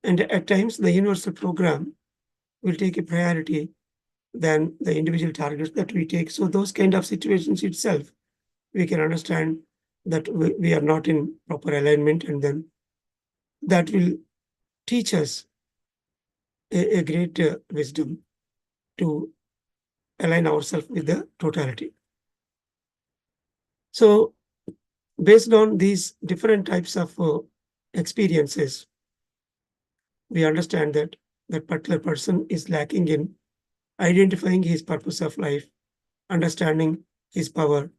[SPEAKER 3] And at times, the universal program will take a priority than the individual targets that we take. So those kind of situations itself, we can understand that we are not in proper alignment, and then that will teach us a great wisdom to align ourselves with the totality. So based on these different types of experiences, we understand that that particular person is lacking in identifying his purpose of life, understanding his power,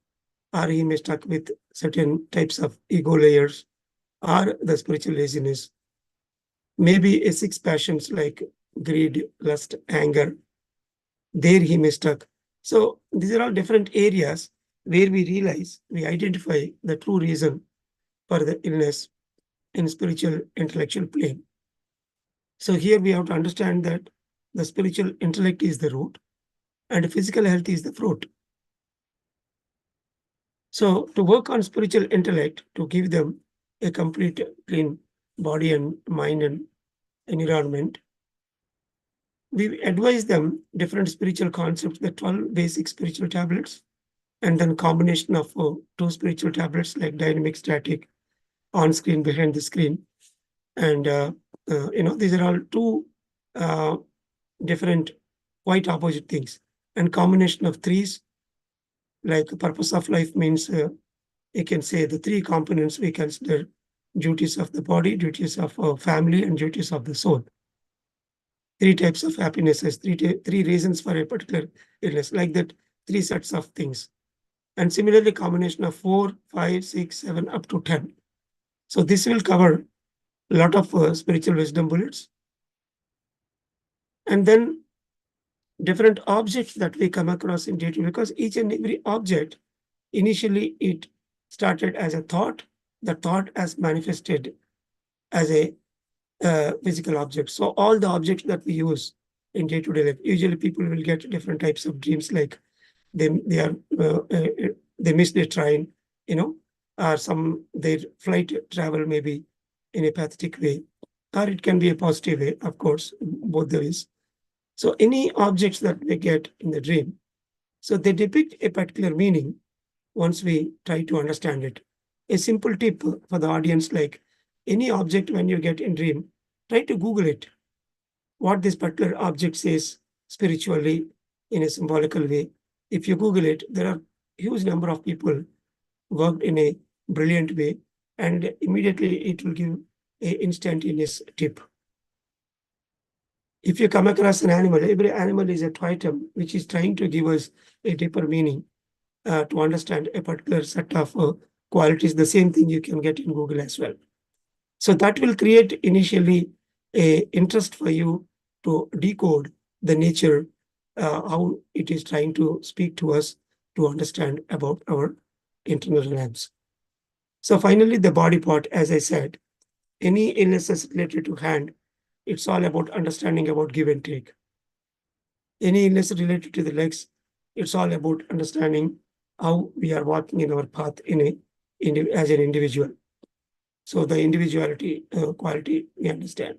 [SPEAKER 3] or he may stuck with certain types of ego layers, or the spiritual laziness. Maybe a 6 passions like greed, lust, anger, there he may stuck. So these are all different areas where we realize, we identify the true reason for the illness in spiritual intellectual plane. So here we have to understand that the spiritual intellect is the root and physical health is the fruit. So to work on spiritual intellect, to give them a complete clean body and mind and environment, we advise them different spiritual concepts, the 12 basic spiritual tablets, and then combination of 2 spiritual tablets like dynamic, static, on screen, behind the screen. And, these are all 2 different, quite opposite things. And combination of 3s, like purpose of life means, you can say the 3 components we consider: duties of the body, duties of family, and duties of the soul. 3 types of happinesses, 3 reasons for a particular illness, like that, 3 sets of things. And similarly, combination of 4, 5, 6, 7, up to 10. So this will cover a lot of spiritual wisdom bullets. And then different objects that we come across in day-to-day, because each and every object, initially it started as a thought, the thought has manifested as a physical object. So all the objects that we use in day-to-day life, usually people will get different types of dreams, like they miss their train, or their flight travel may be in a pathetic way, or it can be a positive way, of course, both the ways. So any objects that we get in the dream, so they depict a particular meaning once we try to understand it. A simple tip for the audience, like any object when you get in dream, try to Google it, what this particular object says spiritually in a symbolical way. If you Google it, there are huge number of people worked in a brilliant way, and immediately it will give a instantaneous tip. If you come across an animal, every animal is a totem which is trying to give us a deeper meaning to understand a particular set of qualities. The same thing you can get in Google as well. So that will create initially a interest for you to decode the nature, how it is trying to speak to us, to understand about our internal realms. So finally, the body part, as I said, any illnesses related to hand, it's all about understanding about give and take. Any illness related to the legs, it's all about understanding how we are walking in our path as an individual. So the individuality quality we understand.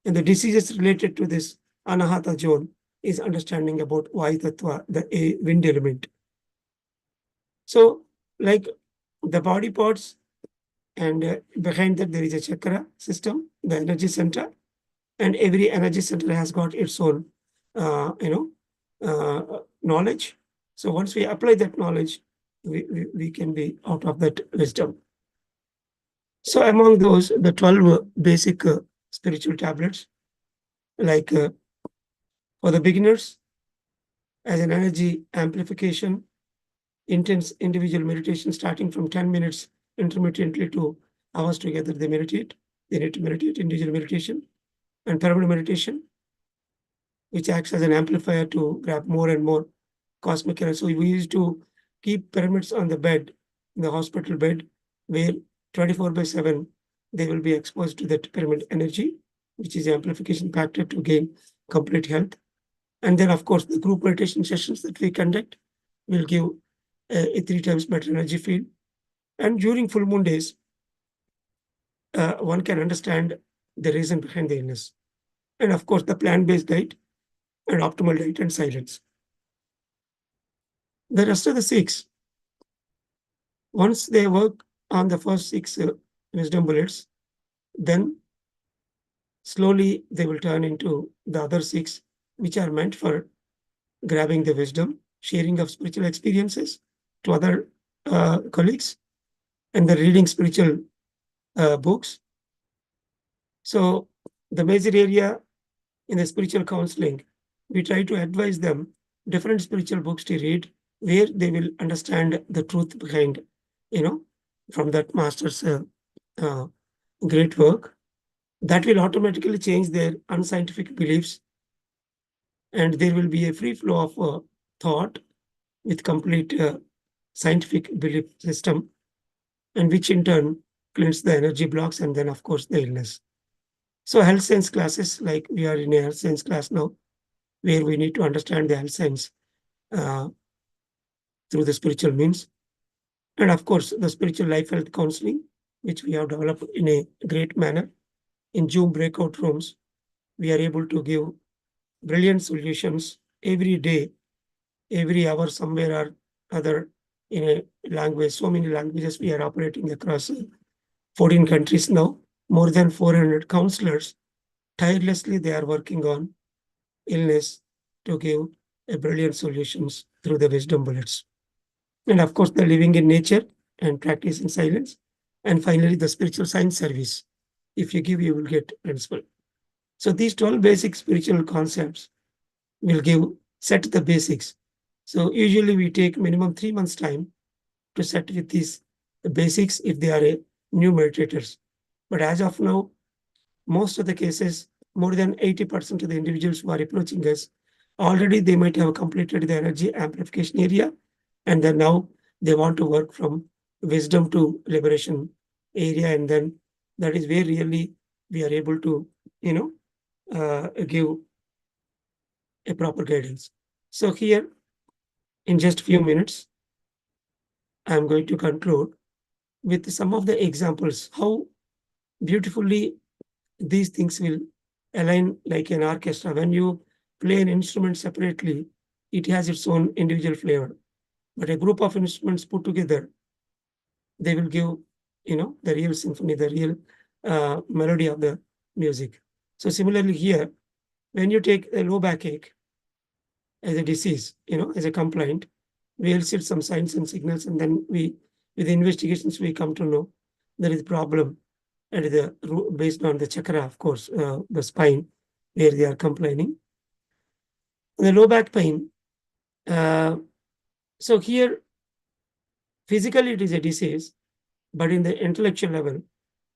[SPEAKER 3] And the diseases related to this anahata zone is understanding about Vayu Tattva, the wind element. So like the body parts, and behind that there is a chakra system, the energy center, and every energy center has got its own, knowledge. So once we apply that knowledge, we can be out of that wisdom. So among those, the 12 basic spiritual tablets, like for the beginners, as an energy amplification, intense individual meditation starting from 10 minutes intermittently to hours together, they meditate. They need to meditate individual meditation and pyramid meditation, which acts as an amplifier to grab more and more cosmic energy. So we used to keep pyramids on the bed, in the hospital bed, where 24/7 they will be exposed to that pyramid energy, which is the amplification factor to gain complete health. And then, of course, the group meditation sessions that we conduct will give a 3 times better energy field. And during full moon days, one can understand the reason behind the illness. And of course, the plant-based diet and optimal diet and silence. The rest of the 6, once they work on the first 6 wisdom bullets, then slowly they will turn into the other 6, which are meant for grabbing the wisdom, sharing of spiritual experiences to other colleagues, and the reading spiritual books. So the major area in the spiritual counseling, we try to advise them different spiritual books to read, where they will understand the truth behind, from that master's great work. That will automatically change their unscientific beliefs, and there will be a free flow of thought with complete scientific belief system, and which in turn cleans the energy blocks and then, of course, the illness. So health science classes, like we are in a health science class now, where we need to understand the health science through the spiritual means. And of course, the spiritual life health counseling, which we have developed in a great manner. In Zoom breakout rooms, we are able to give brilliant solutions every day, every hour, somewhere or other, in a language. So many languages we are operating across 14 countries now. More than 400 counselors, tirelessly they are working on illness to give a brilliant solutions through the wisdom bullets. And of course, the living in nature and practice in silence. And finally, the spiritual science service. If you give, you will get principle. So these 12 basic spiritual concepts will set the basics. So usually we take minimum 3 months time to set with these basics if they are new meditators. But as of now, most of the cases, more than 80% of the individuals who are approaching us, already they might have completed the energy amplification area, and then now they want to work from wisdom to liberation area, and then that is where really we are able to, give a proper guidance. So here, in just few minutes, I'm going to conclude with some of the examples how beautifully these things will align like an orchestra. When you play an instrument separately, it has its own individual flavor. But a group of instruments put together, they will give, the real symphony, the real melody of the music. So similarly here, when you take a low backache as a disease, as a complaint, we elicit some signs and signals, and then with investigations, we come to know there is a problem at based on the chakra, of course, the spine, where they are complaining. The low back pain. So here, physically it is a disease, but in the intellectual level,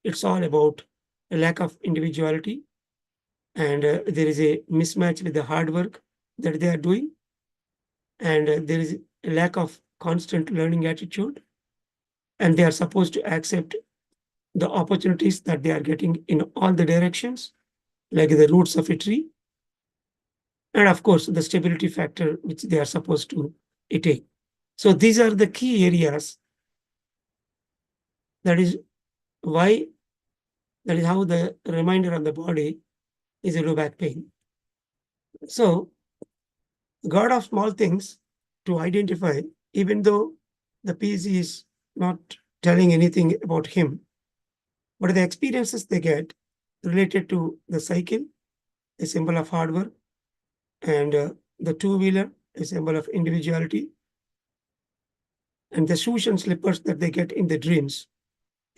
[SPEAKER 3] it's all about a lack of individuality, and there is a mismatch with the hard work that they are doing, and there is a lack of constant learning attitude, and they are supposed to accept the opportunities that they are getting in all the directions, like the roots of a tree, and of course the stability factor which they are supposed to attain. So these are the key areas. That is why, that is how the reminder on the body is a low back pain. So God of small things to identify, even though the PC is not telling anything about him, but the experiences they get related to the cycle, a symbol of hard work, and the two-wheeler, a symbol of individuality, and the shoes and slippers that they get in the dreams,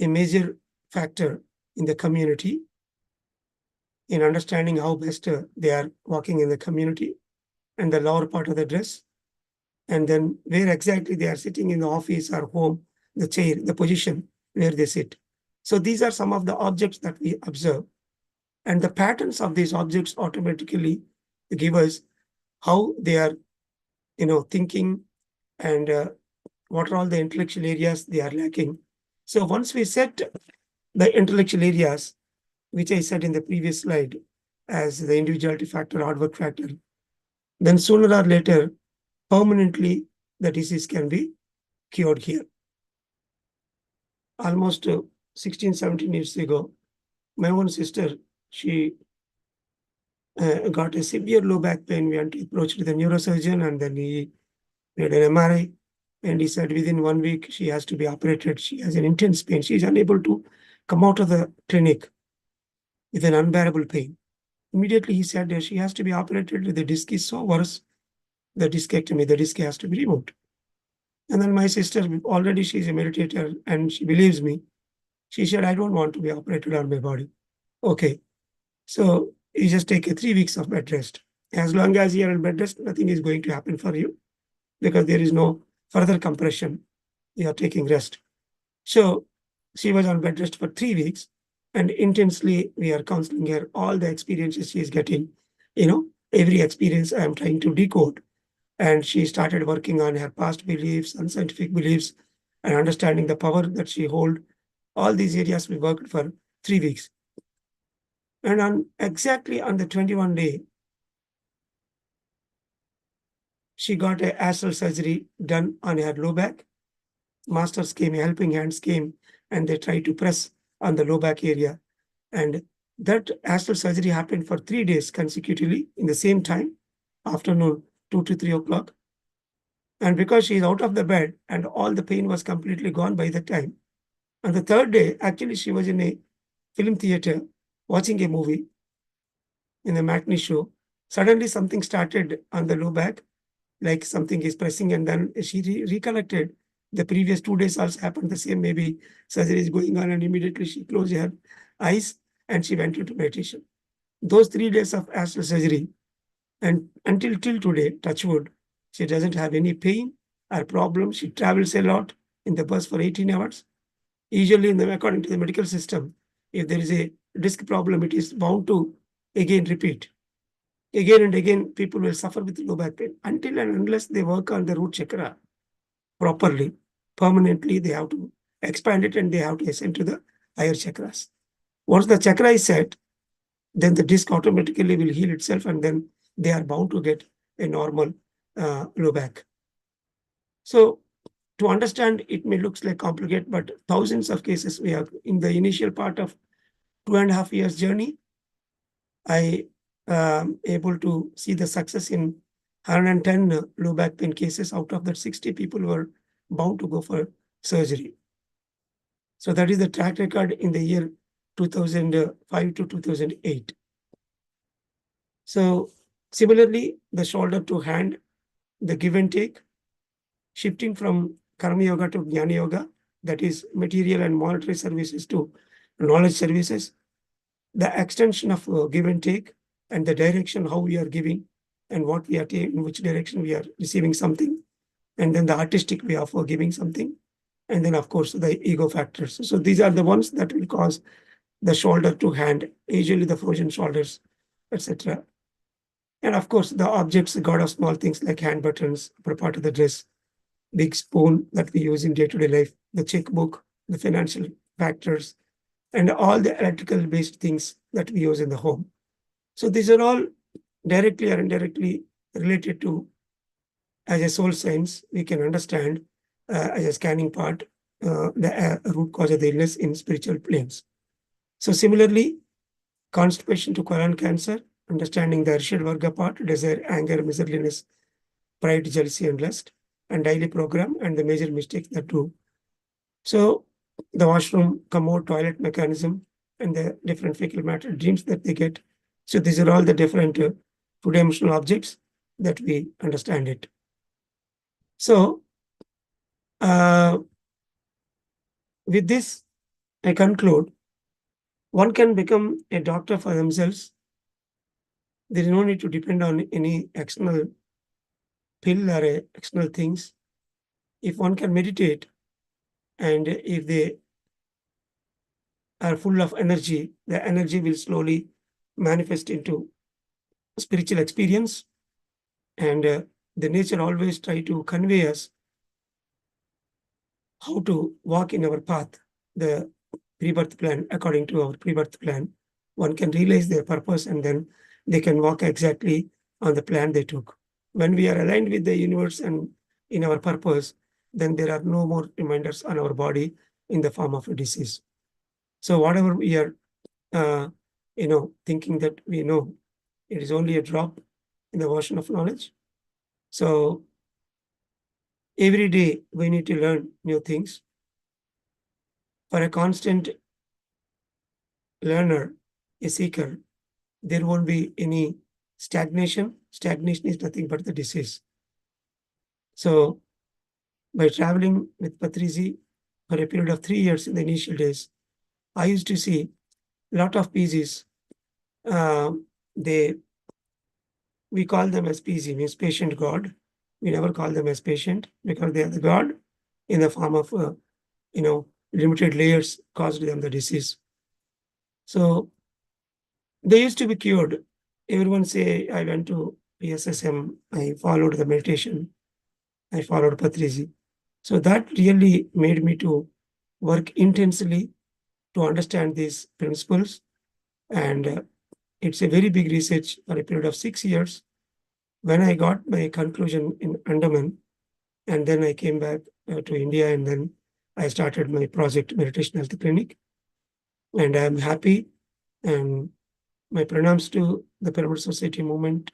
[SPEAKER 3] a major factor in the community, in understanding how best they are walking in the community, and the lower part of the dress, and then where exactly they are sitting in the office or home, the chair, the position where they sit. So these are some of the objects that we observe, and the patterns of these objects automatically give us how they are, thinking, and what are all the intellectual areas they are lacking. So once we set the intellectual areas, which I said in the previous slide, as the individuality factor, hard work factor, then sooner or later, permanently, the disease can be cured here. Almost 16, 17 years ago, my own sister, she got a severe low back pain. We approached the neurosurgeon, and then he made an MRI, and he said within 1 week she has to be operated. She has an intense pain. She is unable to come out of the clinic with an unbearable pain. Immediately he said that she has to be operated. The disc is so worse, the discectomy, the disc has to be removed. And then my sister, already she's a meditator and she believes me. She said, I don't want to be operated on my body. Okay. So you just take a 3 weeks of bed rest. As long as you're on bed rest, nothing is going to happen for you because there is no further compression. You are taking rest. So she was on bed rest for 3 weeks, and intensely we are counseling her, all the experiences she is getting, every experience I am trying to decode. And she started working on her past beliefs, unscientific beliefs, and understanding the power that she hold. All these areas we worked for 3 weeks. And exactly on the 21 day, she got a astral surgery done on her low back. Masters came, helping hands came, and they tried to press on the low back area. And that astral surgery happened for 3 days consecutively in the same time, afternoon, 2 to 3 o'clock. And because she is out of the bed and all the pain was completely gone by that time. On the third day, actually, she was in a film theater watching a movie in a matinee show. Suddenly, something started on the low back, like something is pressing, and then she recollected the previous 2 days also happened the same. Maybe surgery is going on, and immediately she closed her eyes and she went into meditation. Those 3 days of astral surgery, and until till today, touch wood, she doesn't have any pain or problem. She travels a lot in the bus for 18 hours. Usually, according to the medical system, if there is a disc problem, it is bound to again repeat. Again and again, people will suffer with low back pain until and unless they work on the root chakra properly, permanently. They have to expand it and they have to ascend to the higher chakras. Once the chakra is set, then the disc automatically will heal itself, and then they are bound to get a normal low back. So to understand, it may look like complicated, but thousands of cases we have in the initial part of 2.5 years journey. I able to see the success in 110 low back pain cases. Out of that, 60 people were bound to go for surgery. So that is the track record in the year 2005 to 2008. So similarly, the shoulder to hand, the give and take, shifting from Karma Yoga to Jnana Yoga, that is material and monetary services to knowledge services, the extension of give and take, and the direction how we are giving and what we are taking, in which direction we are receiving something, and then the artistic way of giving something, and then of course the ego factors. So these are the ones that will cause the shoulder to hand, usually the frozen shoulders, etc. And of course the objects, God of small things like hand buttons, upper part of the dress, big spoon that we use in day-to-day life, the checkbook, the financial factors, and all the electrical based things that we use in the home. So these are all directly or indirectly related to, as a soul science, we can understand as a scanning part, the root cause of the illness in spiritual planes. So similarly, constipation to colon cancer, understanding the Arshad Varga part, desire, anger, miserliness, pride, jealousy, and lust, and daily program, and the major mistakes that do. So the washroom, commode, toilet mechanism, and the different fecal matter dreams that they get. So these are all the different two-dimensional objects that we understand it. So with this, I conclude, one can become a doctor for themselves. There is no need to depend on any external pill or external things. If one can meditate, and if they are full of energy, the energy will slowly manifest into spiritual experience. And the nature always try to convey us how to walk in our path, the pre-birth plan. According to our pre-birth plan, one can realize their purpose, and then they can walk exactly on the plan they took. When we are aligned with the universe and in our purpose, then there are no more reminders on our body in the form of a disease. So whatever we are, thinking that we know, it is only a drop in the ocean of knowledge. So every day we need to learn new things. For a constant learner, a seeker, there won't be any stagnation. Stagnation is nothing but the disease. So by traveling with Patrizi for a period of 3 years in the initial days, I used to see a lot of PGs. We call them as PG, means patient God. We never call them as patient because they are the God in the form of, limited layers caused them the disease. So they used to be cured. Everyone say, I went to PSSM, I followed the meditation, I followed Patrizi. So that really made me to work intensely to understand these principles. And it's a very big research for a period of 6 years. When I got my conclusion in Andaman, and then I came back to India, and then I started my project Meditation Health Clinic. And I'm happy, and my pranams to the Pyramid Society movement.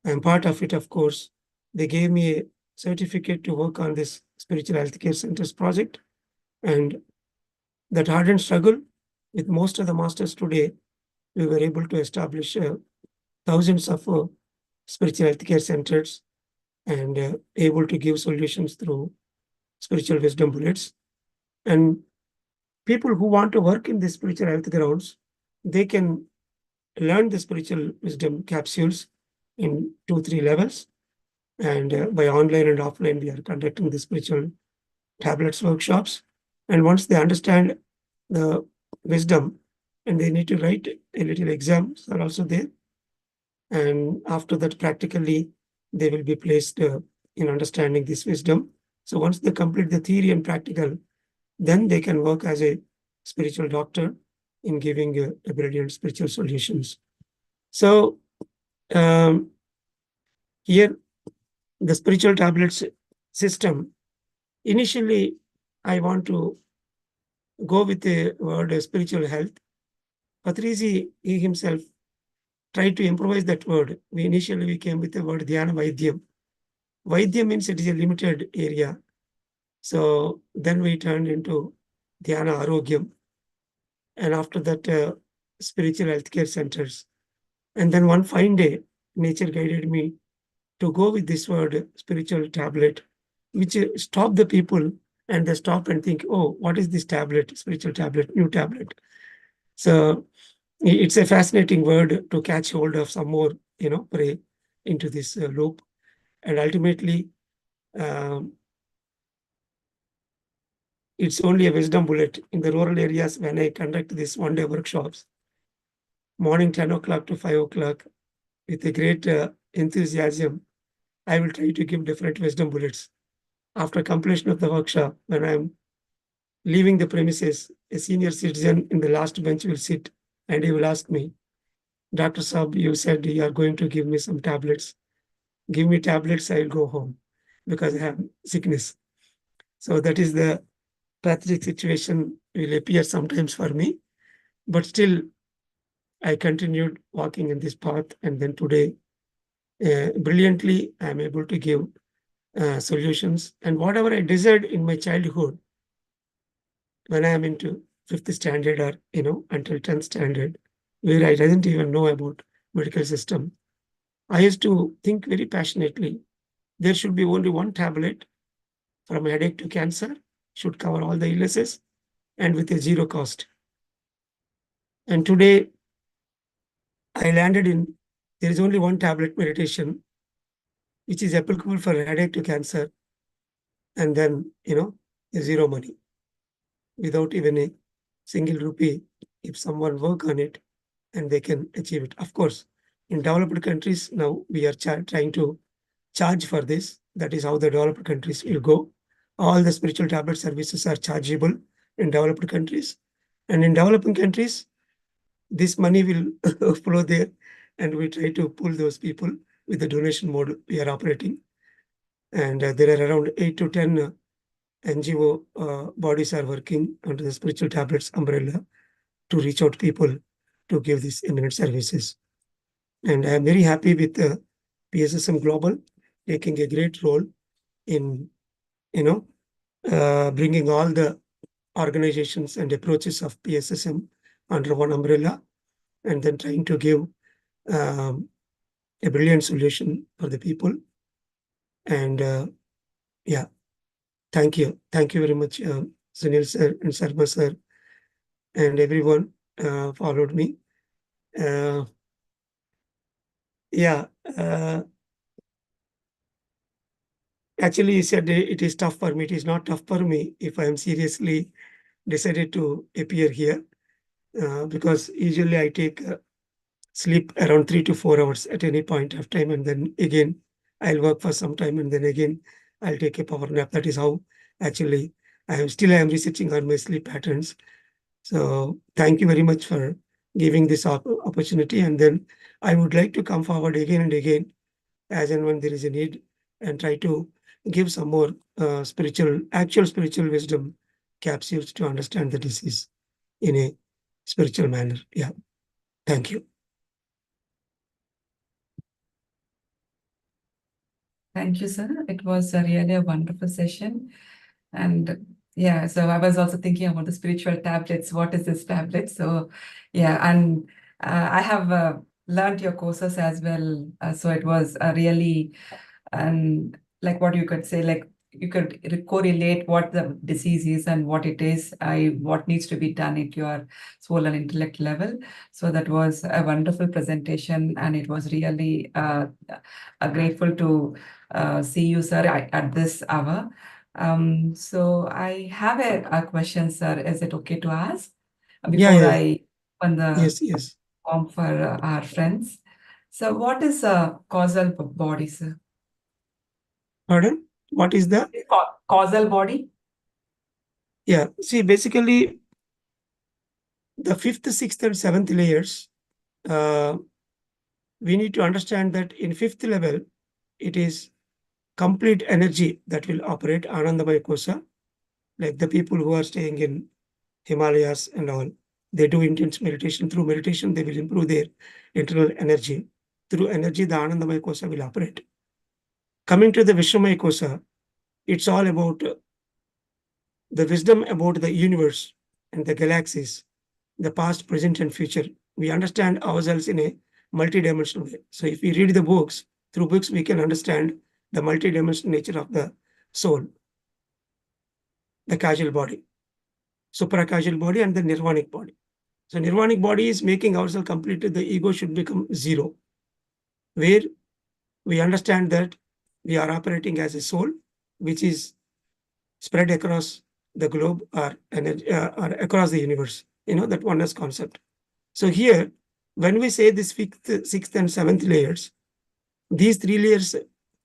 [SPEAKER 3] I'm part of it, of course. They gave me a certificate to work on this spiritual healthcare centers project. And that hard and struggle with most of the masters today, we were able to establish thousands of spiritual healthcare centers, and able to give solutions through spiritual wisdom bullets. And people who want to work in the spiritual health grounds, they can learn the spiritual wisdom capsules in 2-3 levels. And by online and offline, we are conducting the spiritual tablets workshops. And once they understand the wisdom, and they need to write a little exams are also there. And after that, practically, they will be placed in understanding this wisdom. So once they complete the theory and practical, then they can work as a spiritual doctor in giving a brilliant spiritual solutions. So here, the spiritual tablets system, initially, I want to go with the word spiritual health. Patrizi, he himself tried to improvise that word. We came with the word Dhyana Vaidyam. Vaidya means it is a limited area. So then we turned into Dhyana Arogyam. And after that, spiritual healthcare centers. And then one fine day, nature guided me to go with this word spiritual tablet, which stop the people, and they stop and think, oh, what is this tablet, spiritual tablet, new tablet? So it's a fascinating word to catch hold of some more, prey into this loop. And ultimately, it's only a wisdom bullet in the rural areas. When I conduct these one-day workshops, morning 10 o'clock to 5 o'clock, with a great enthusiasm, I will try to give different wisdom bullets. after completion of the workshop, when I'm leaving the premises, a senior citizen in the last bench will sit and he will ask me, Dr. Saab, you said you are going to give me some tablets. Give me tablets, I'll go home because I have sickness. So that is the pathetic situation will appear sometimes for me. But still, I continued walking in this path. And then today, brilliantly, I'm able to give solutions. And whatever I desired in my childhood, when I am into 5th standard or, until 10th standard, where I didn't even know about medical system, I used to think very passionately, there should be only one tablet from headache to cancer, should cover all the illnesses and with a zero cost. And today I landed in, there is only one tablet meditation, which is applicable for headache to cancer. And then, zero money without even a single rupee. If someone work on it and they can achieve it. Of course, in developed countries, now we are trying to charge for this. That is how the developed countries will go. All the spiritual tablet services are chargeable in developed countries. And in developing countries, this money will flow there and we try to pull those people with the donation mode we are operating. And there are around 8 to 10 NGO bodies are working under the spiritual tablets umbrella to reach out people to give these eminent services. And I am very happy with PSSM Global taking a great role in, bringing all the organizations and approaches of PSSM under one umbrella and then trying to give a brilliant solution for the people. And yeah, thank you. Thank you very much, Sunil sir and Sarma sir and everyone followed me. Yeah. Actually, you said it is tough for me. It is not tough for me if I am seriously decided to appear here because usually I take sleep around 3 to 4 hours at any point of time. And then again, I'll work for some time and then again, I'll take a power nap. That is how actually I am researching on my sleep patterns. So thank you very much for giving this opportunity. And then I would like to come forward again and again as and when there is a need and try to give some more actual spiritual wisdom capsules to understand the disease in a spiritual manner. Yeah. Thank you.
[SPEAKER 2] Thank you, sir. It was really a wonderful session. And yeah, so I was also thinking about the spiritual tablets. What is this tablet? So yeah, and I have learned your courses as well. So it was really, like what you could say, like you could correlate what the disease is and what it is, what needs to be done at your soul and intellect level. So that was a wonderful presentation, and it was really grateful to see you, sir, at this hour. So I have a question, sir. Is it okay to ask before I open the
[SPEAKER 3] Yes.
[SPEAKER 2] form for our friends? So what is a causal body, sir?
[SPEAKER 3] Pardon? What is the?
[SPEAKER 2] Causal body?
[SPEAKER 3] Yeah. See, basically, the 5th, 6th, and 7th layers, we need to understand that in 5th level, it is complete energy that will operate Anandamaya Kosa, like the people who are staying in Himalayas and all. They do intense meditation. Through meditation, they will improve their internal energy. Through energy, the Anandamaya Kosa will operate. Coming to the Vishwamaya Kosa, it's all about the wisdom about the universe and the galaxies, the past, present, and future. We understand ourselves in a multidimensional way. So if we read the books, through books, we can understand the multidimensional nature of the soul, the causal body, supracausal body, and the nirvanic body. So nirvanic body is making ourselves completed. The ego should become zero, where we understand that we are operating as a soul, which is spread across the globe or or across the universe. That oneness concept. So here, when we say this 5th, 6th, and 7th layers, these 3 layers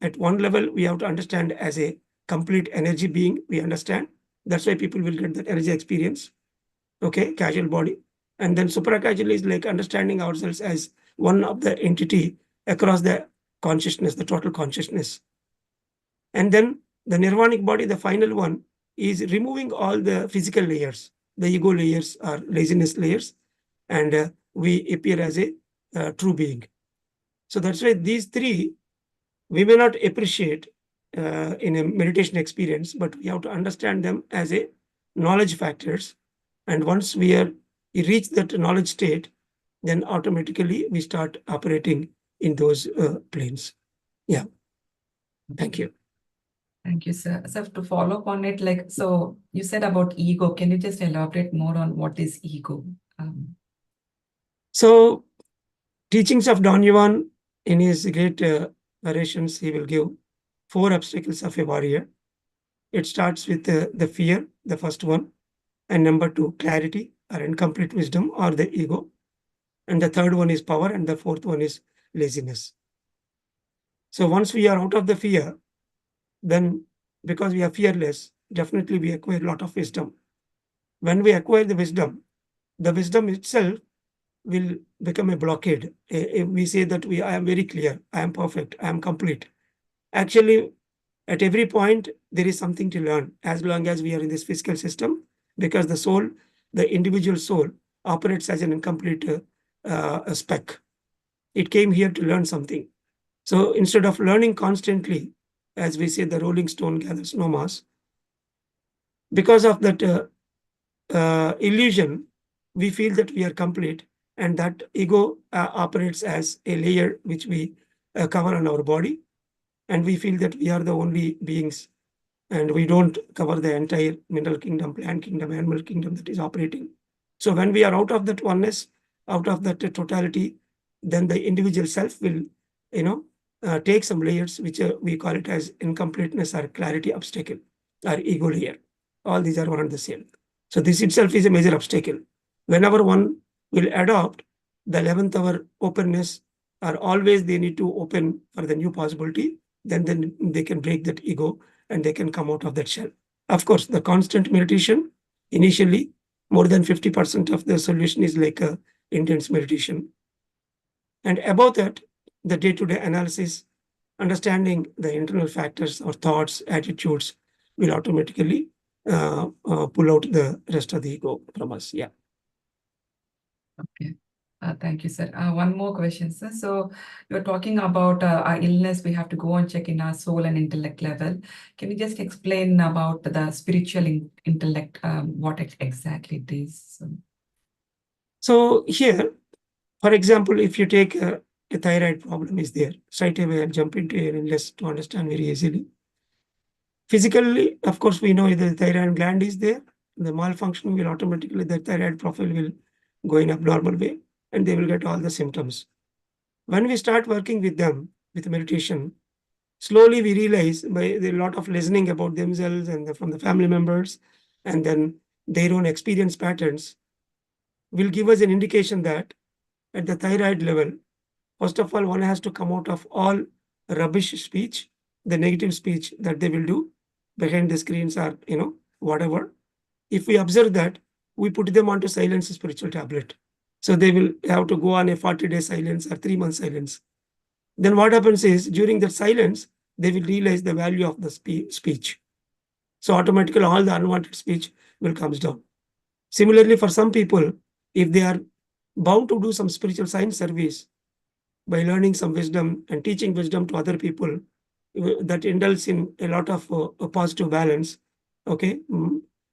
[SPEAKER 3] at one level we have to understand as a complete energy being, we understand. That's why people will get that energy experience. Okay, casual body. And then supra-casual is like understanding ourselves as one of the entity across the consciousness, the total consciousness. And then the nirvanic body, the final one, is removing all the physical layers, the ego layers or laziness layers, and we appear as a true being. So that's why these three we may not appreciate in a meditation experience, but we have to understand them as a knowledge factors. And once we reach that knowledge state, then automatically we start operating in those planes. Yeah. Thank you.
[SPEAKER 2] Thank you, sir. So to follow up on it, like, so you said about ego. Can you just elaborate more on what is ego?
[SPEAKER 3] So teachings of Don Yuan, in his great narrations, he will give 4 obstacles of a warrior. It starts with the fear, the first one, and number 2, clarity or incomplete wisdom or the ego, and the third one is power, and the fourth one is laziness. So once we are out of the fear, then because we are fearless, definitely we acquire a lot of wisdom. When we acquire the wisdom itself will become a blockade. If we say that I am very clear, I am perfect, I am complete. Actually, at every point, there is something to learn as long as we are in this physical system, because the soul, the individual soul, operates as an incomplete speck. It came here to learn something. So instead of learning constantly, as we say, the rolling stone gathers no moss, because of that illusion, we feel that we are complete, and that ego operates as a layer which we cover on our body, and we feel that we are the only beings, and we don't cover the entire mineral kingdom, plant kingdom, animal kingdom that is operating. So when we are out of that oneness, out of that totality, then the individual self will, take some layers which we call it as incompleteness or clarity obstacle or ego layer. All these are one and the same. So this itself is a major obstacle. Whenever one will adopt the 11th hour openness, or always they need to open for the new possibility, then they can break that ego and they can come out of that shell. Of course, the constant meditation, initially, more than 50% of the solution is like a intense meditation. And above that, the day-to-day analysis, understanding the internal factors or thoughts, attitudes will automatically pull out the rest of the ego from us. Yeah.
[SPEAKER 2] Okay. Thank you, sir. One more question, sir. So you're talking about our illness. We have to go and check in our soul and intellect level. Can you just explain about the spiritual intellect, what exactly it is?
[SPEAKER 3] So here, for example, if you take a thyroid problem is there, straight away I'll jump into your illness to understand very easily. Physically, of course, we know the thyroid gland is there. The malfunction will automatically, the thyroid profile will go in abnormal way, and they will get all the symptoms. When we start working with them with meditation, slowly we realize by a lot of listening about themselves and from the family members, and then their own experience patterns will give us an indication that at the thyroid level, first of all, one has to come out of all rubbish speech, the negative speech that they will do behind the screens or, whatever. If we observe that, we put them onto silence spiritual tablet. So they will have to go on a 40-day silence or 3-month silence. Then what happens is during that silence, they will realize the value of the speech. So automatically all the unwanted speech will comes down. Similarly, for some people, if they are bound to do some spiritual science service by learning some wisdom and teaching wisdom to other people, that indulges in a lot of a positive balance. Okay,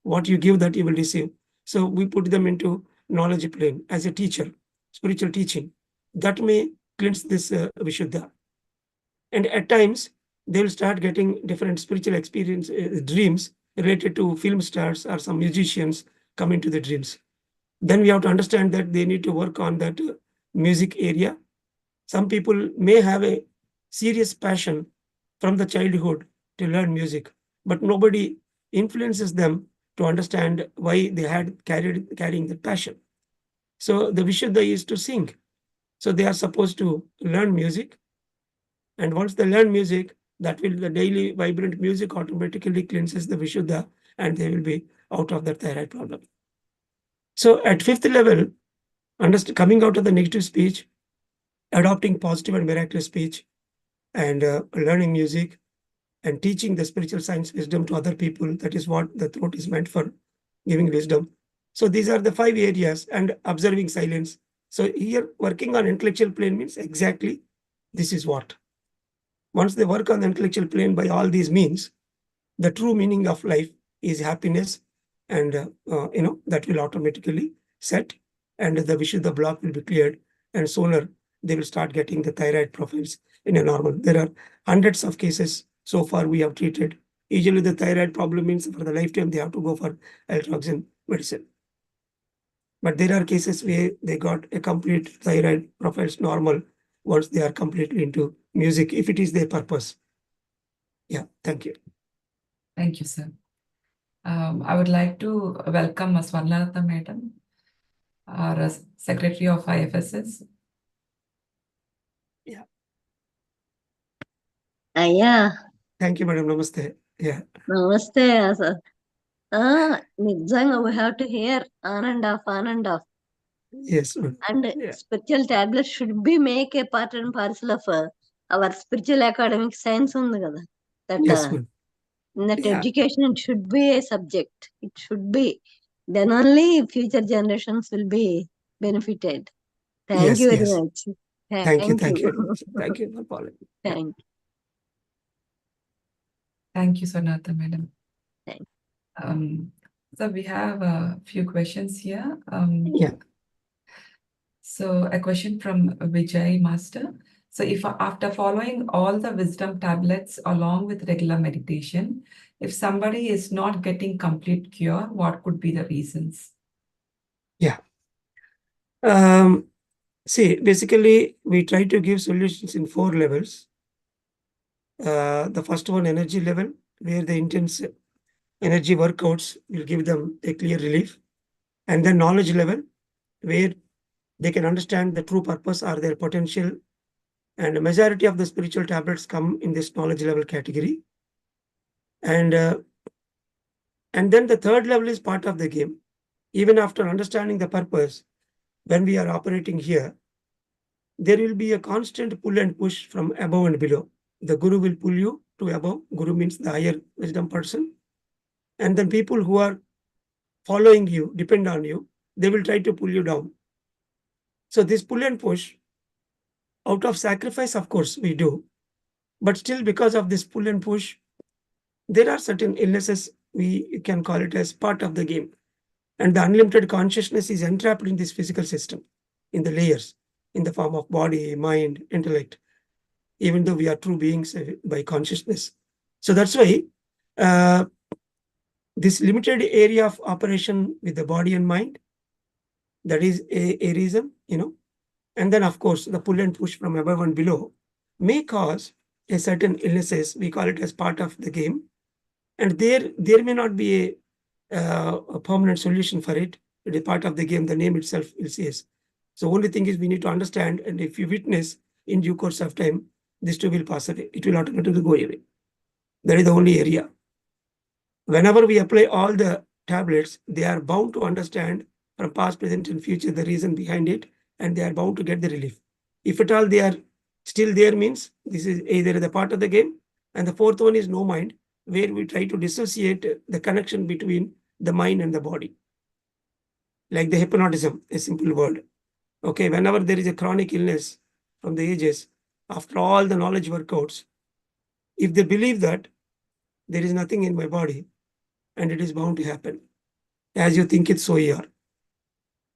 [SPEAKER 3] what you give, that you will receive. So we put them into knowledge plane as a teacher, spiritual teaching that may cleanse this Vishuddha. And at times they will start getting different spiritual experience, dreams related to film stars or some musicians come into the dreams. Then we have to understand that they need to work on that music area. Some people may have a serious passion from the childhood to learn music, but nobody influences them to understand why they had carrying that passion. So the Vishuddha is to sing. So they are supposed to learn music. And once they learn music, That will, the daily vibrant music automatically cleanses the Vishuddha, and they will be out of the thyroid problem. So at fifth level, coming out of the negative speech, adopting positive and miraculous speech, and learning music, and teaching the spiritual science wisdom to other people. That is what the throat is meant for, giving wisdom. So these are the 5 areas, and observing silence. So here, working on intellectual plane means exactly this is what. Once they work on the intellectual plane by all these means, the true meaning of life is happiness, and that will automatically set, and the Vishuddha block will be cleared, and sooner they will start getting the thyroid profiles in a normal. There are hundreds of cases so far we have treated. Usually the thyroid problem means for the lifetime they have to go for altroxin medicine. But there are cases where they got a complete thyroid profiles normal once they are completely into music, if it is their purpose. Yeah, thank you.
[SPEAKER 2] Thank you, sir. I would like to welcome Swarnaratna Madam, our Secretary of IFSS.
[SPEAKER 3] Yeah. Thank you, Madam. Namaste. Yeah.
[SPEAKER 4] Namaste, sir. Nidzanga, we have to hear on and off.
[SPEAKER 3] Yes.
[SPEAKER 4] And
[SPEAKER 3] Yeah.
[SPEAKER 4] spiritual tablets should be make a part and parcel of our spiritual academic science on the that
[SPEAKER 3] Yes,
[SPEAKER 4] in that
[SPEAKER 3] yeah.
[SPEAKER 4] education it should be a subject. It should be. Then only future generations will be benefited. Thank you very much.
[SPEAKER 3] Thank you. Thank you for following.
[SPEAKER 4] Thank you.
[SPEAKER 2] Thank you, Swarnaratna Madam.
[SPEAKER 4] Thank
[SPEAKER 2] So we have a few questions here.
[SPEAKER 3] Yeah.
[SPEAKER 2] So a question from Vijay Master. So if after following all the wisdom tablets along with regular meditation, if somebody is not getting complete cure, what could be the reasons?
[SPEAKER 3] Yeah. See, basically, we try to give solutions in 4 levels. The first one, energy level, where the intense energy workouts will give them a clear relief. And then knowledge level, where they can understand the true purpose or their potential. And the majority of the spiritual tablets come in this knowledge level category. And then the third level is part of the game. Even after understanding the purpose, when we are operating here, there will be a constant pull and push from above and below. The guru will pull you to above. Guru means the higher wisdom person. And then people who are following you, depend on you, they will try to pull you down. So this pull and push, out of sacrifice, of course, we do. But still, because of this pull and push, there are certain illnesses, we can call it as part of the game. And the unlimited consciousness is entrapped in this physical system, in the layers, in the form of body, mind, intellect, even though we are true beings by consciousness. So that's why this limited area of operation with the body and mind, that is a reason, and then of course the pull and push from above and below may cause a certain illnesses. We call it as part of the game, and there may not be a permanent solution for it. It is part of the game. The name itself will says. So only thing is we need to understand, and if you witness in due course of time, this too will pass away. It will automatically go away. That is the only area. Whenever we apply all the tablets, they are bound to understand from past, present, and future the reason behind it, and they are bound to get the relief. If at all they are still there, means this is either the part of the game, and the fourth one is no mind, where we try to dissociate the connection between the mind and the body. Like the hypnotism, a simple word. Okay, whenever there is a chronic illness from the ages, after all the knowledge workouts, if they believe that there is nothing in my body and it is bound to happen, as you think it, so you are.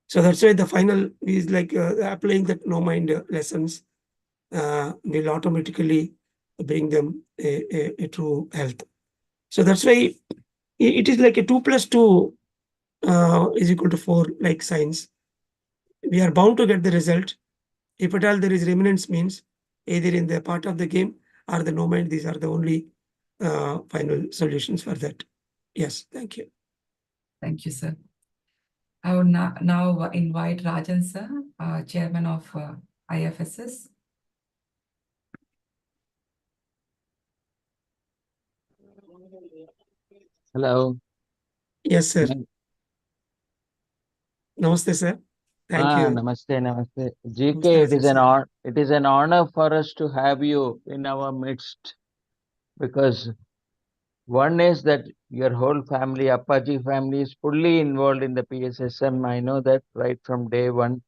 [SPEAKER 3] So that's why the final is like applying that no mind lessons will automatically bring them a true health. So that's why it is like a 2 + 2 is equal to 4, like science. We are bound to get the result. If at all there is remnants, means either in the part of the game or the no mind, these are the only final solutions for that. Yes, thank you.
[SPEAKER 2] Thank you, sir. I would now invite Rajan sir, Chairman of IFSS.
[SPEAKER 5] Hello.
[SPEAKER 3] Yes, sir. Namaste, sir. Thank you.
[SPEAKER 5] Namaste, namaste. GK,
[SPEAKER 3] Namaste,
[SPEAKER 5] it is an honor for us to have you in our midst, because one is that your whole family, Appaji family, is fully involved in the PSSM. I know that right from day one.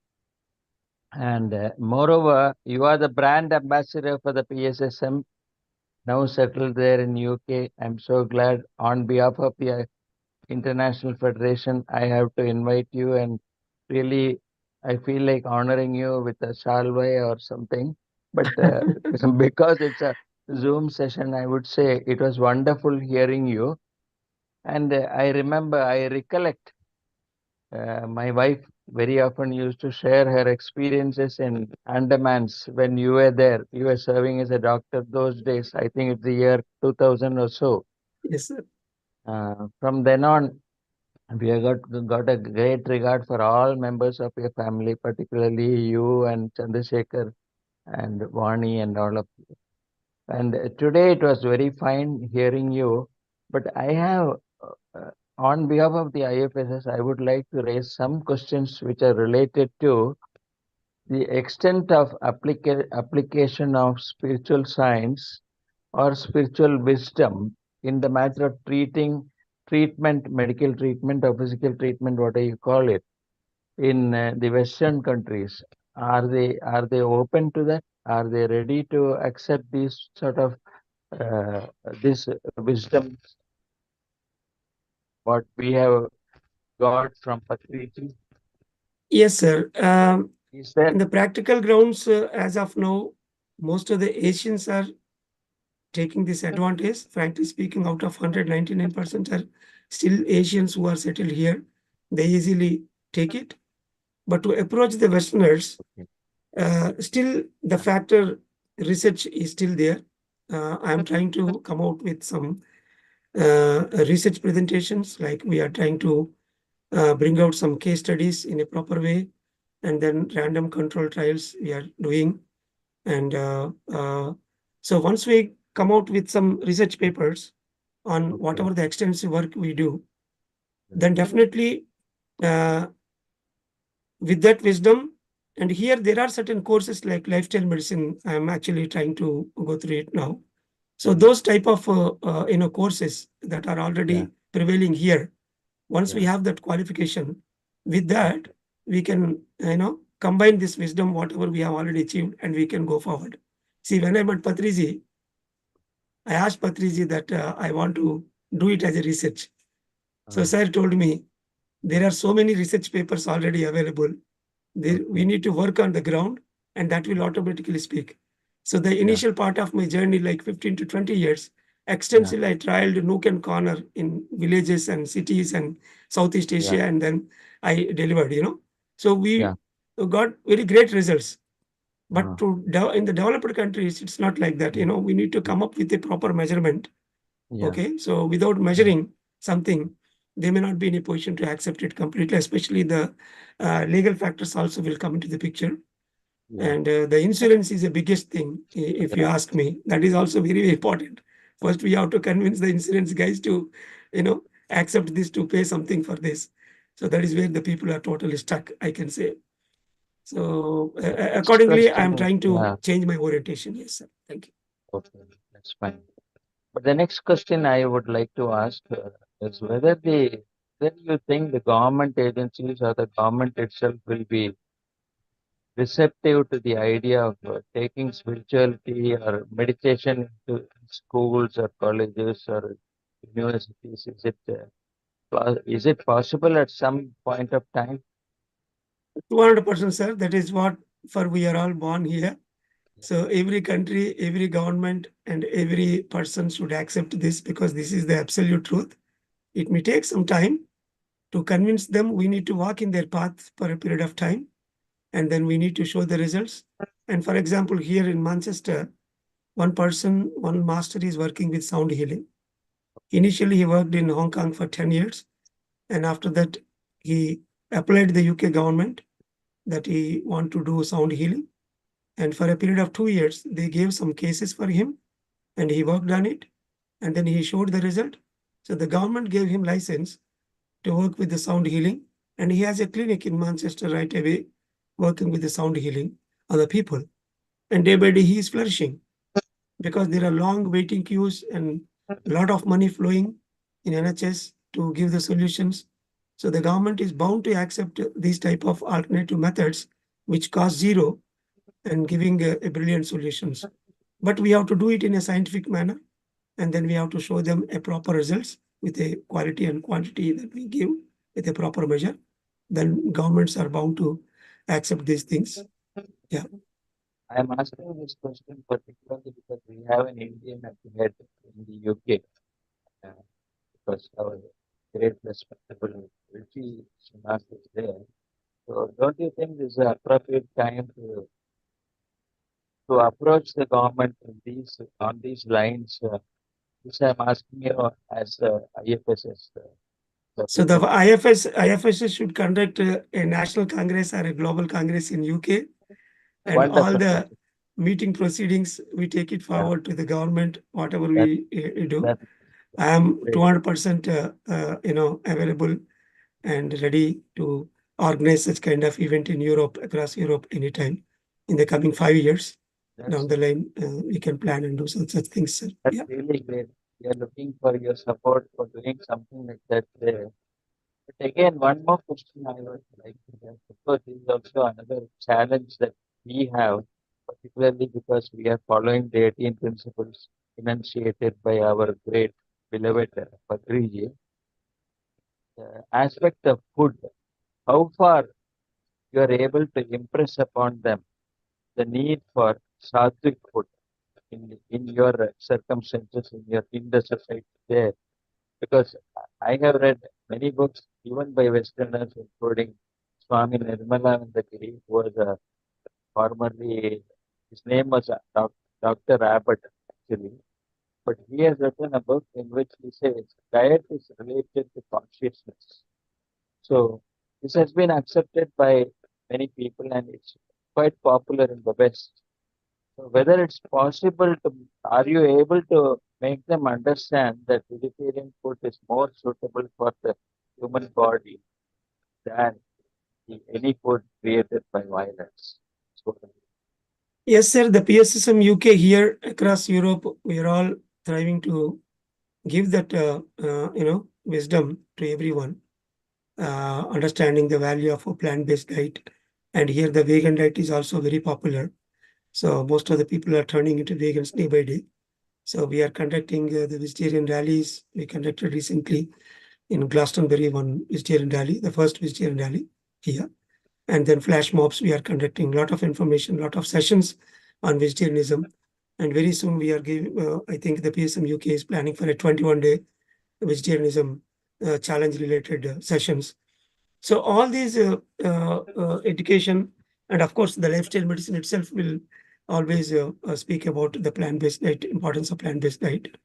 [SPEAKER 5] And moreover, you are the brand ambassador for the PSSM, now settled there in UK. I'm so glad. On behalf of the International Federation, I have to invite you, and really, I feel like honoring you with a salve or something. But because it's a Zoom session, I would say it was wonderful hearing you. And I recollect my wife very often used to share her experiences in Andamans when you were there. You were serving as a doctor those days. I think it's the year 2000 or so.
[SPEAKER 3] Yes, sir.
[SPEAKER 5] From then on, we have got a great regard for all members of your family, particularly you and Chandrasekhar and Vani and all of you. And today it was very fine hearing you. But I have, on behalf of the IFSS, I would like to raise some questions which are related to the extent of application of spiritual science or spiritual wisdom in the matter of treatment, medical treatment or physical treatment, whatever you call it, in the Western countries. Are they open to that? Are they ready to accept this sort of this wisdom, what we have got from Patriji?
[SPEAKER 3] Yes, sir.
[SPEAKER 5] Is there?
[SPEAKER 3] In the practical grounds, as of now, most of the Asians are taking this advantage. Frankly speaking, out of 199% are still Asians who are settled here. They easily take it. But to approach the Westerners, still the factor research is still there. I'm trying to come out with some research presentations, like we are trying to bring out some case studies in a proper way, and then random control trials we are doing. And so once we come out with some research papers on whatever the extensive work we do, then definitely with that wisdom, and here there are certain courses like lifestyle medicine. I'm actually trying to go through it now. So those type of courses that are already prevailing here, once we have that qualification, with that we can combine this wisdom whatever we have already achieved, and we can go forward. See, when I met Patriji, I asked Patriji that I want to do it as a research. So sir told me there are so many research papers already available. We need to work on the ground, and that will automatically speak. So the initial part of my journey, like 15 to 20 years, extensively I trialed nook and corner in villages and cities and Southeast Asia, and then I delivered, So we got very great results. But in the developed countries, it's not like that. We need to come up with a proper measurement. Okay, so without measuring something, they may not be in a position to accept it completely, especially the legal factors also will come into the picture. And the insurance is the biggest thing, if you ask me. That is also very, very important. First, we have to convince the insurance guys to, accept this, to pay something for this. So that is where the people are totally stuck, I can say. So accordingly, I'm trying to change my orientation. Yes, sir. Thank you.
[SPEAKER 5] Okay, that's fine. But the next question I would like to ask is whether you think the government agencies or the government itself will be receptive to the idea of taking spirituality or meditation into schools or colleges or universities? Is it possible at some point of time?
[SPEAKER 3] 200%, sir. That is what we are all born here. So every country, every government, and every person should accept this, because this is the absolute truth. It may take some time to convince them. We need to walk in their path for a period of time, and then we need to show the results. And for example, here in Manchester, one master is working with sound healing. Initially, he worked in Hong Kong for 10 years. And after that, he applied to the UK government that he want to do sound healing. And for a period of 2 years, they gave some cases for him, and he worked on it, and then he showed the result. So the government gave him license to work with the sound healing, and he has a clinic in Manchester right away, working with the sound healing on the people. And day by day, he is flourishing because there are long waiting queues and a lot of money flowing in NHS to give the solutions. So the government is bound to accept these type of alternative methods, which cost zero and giving a brilliant solutions. But we have to do it in a scientific manner, and then we have to show them a proper results with a quality and quantity that we give with a proper measure. Then governments are bound to accept these things. Yeah.
[SPEAKER 5] I am asking this question particularly because we have an Indian at the head in the UK, because our great respectable Rishi Sunak is there. So don't you think this is an appropriate time to approach the government on these lines? This I'm asking you as IFSS.
[SPEAKER 3] So the IFSS should conduct a national congress or a global congress in UK, and all
[SPEAKER 5] Wonderful.
[SPEAKER 3] the meeting proceedings we take it forward to the government, whatever we do.
[SPEAKER 5] That-
[SPEAKER 3] I am
[SPEAKER 5] great.
[SPEAKER 3] 200% available and ready to organize such kind of event in Europe, across Europe, anytime in the coming 5 years. Down the line, we can plan and do such things, sir.
[SPEAKER 5] That's
[SPEAKER 3] Yeah.
[SPEAKER 5] really great. We are looking for your support for doing something like that there. But again, one more question I would like to have, because this is also another challenge that we have, particularly because we are following the 18 principles enunciated by our great beloved Patriji. The aspect of food, how far you are able to impress upon them the need for sattvic food in your circumstances, in the society there. Because I have read many books, even by Westerners, including Swami Nirmalanandagiri, who was formerly, his name was Dr. Abbott, actually. But he has written a book in which he says diet is related to consciousness. So this has been accepted by many people and it's quite popular in the West. So whether it's possible to, are you able to make them understand that vegetarian food is more suitable for the human body than any food created by violence? So,
[SPEAKER 3] Yes, sir. The PSSM UK here across Europe, we are all trying to give that wisdom to everyone, understanding the value of a plant-based diet. And here the vegan diet is also very popular. So most of the people are turning into vegans day by day. So we are conducting the vegetarian rallies. We conducted recently in Glastonbury one vegetarian rally, the first vegetarian rally here. And then flash mobs, we are conducting a lot of information, a lot of sessions on vegetarianism. And very soon we are giving, I think the PSM UK is planning for a 21-day vegetarianism challenge related sessions. So all these education, and of course the lifestyle medicine itself will always speak about the plant-based diet, importance of plant-based diet.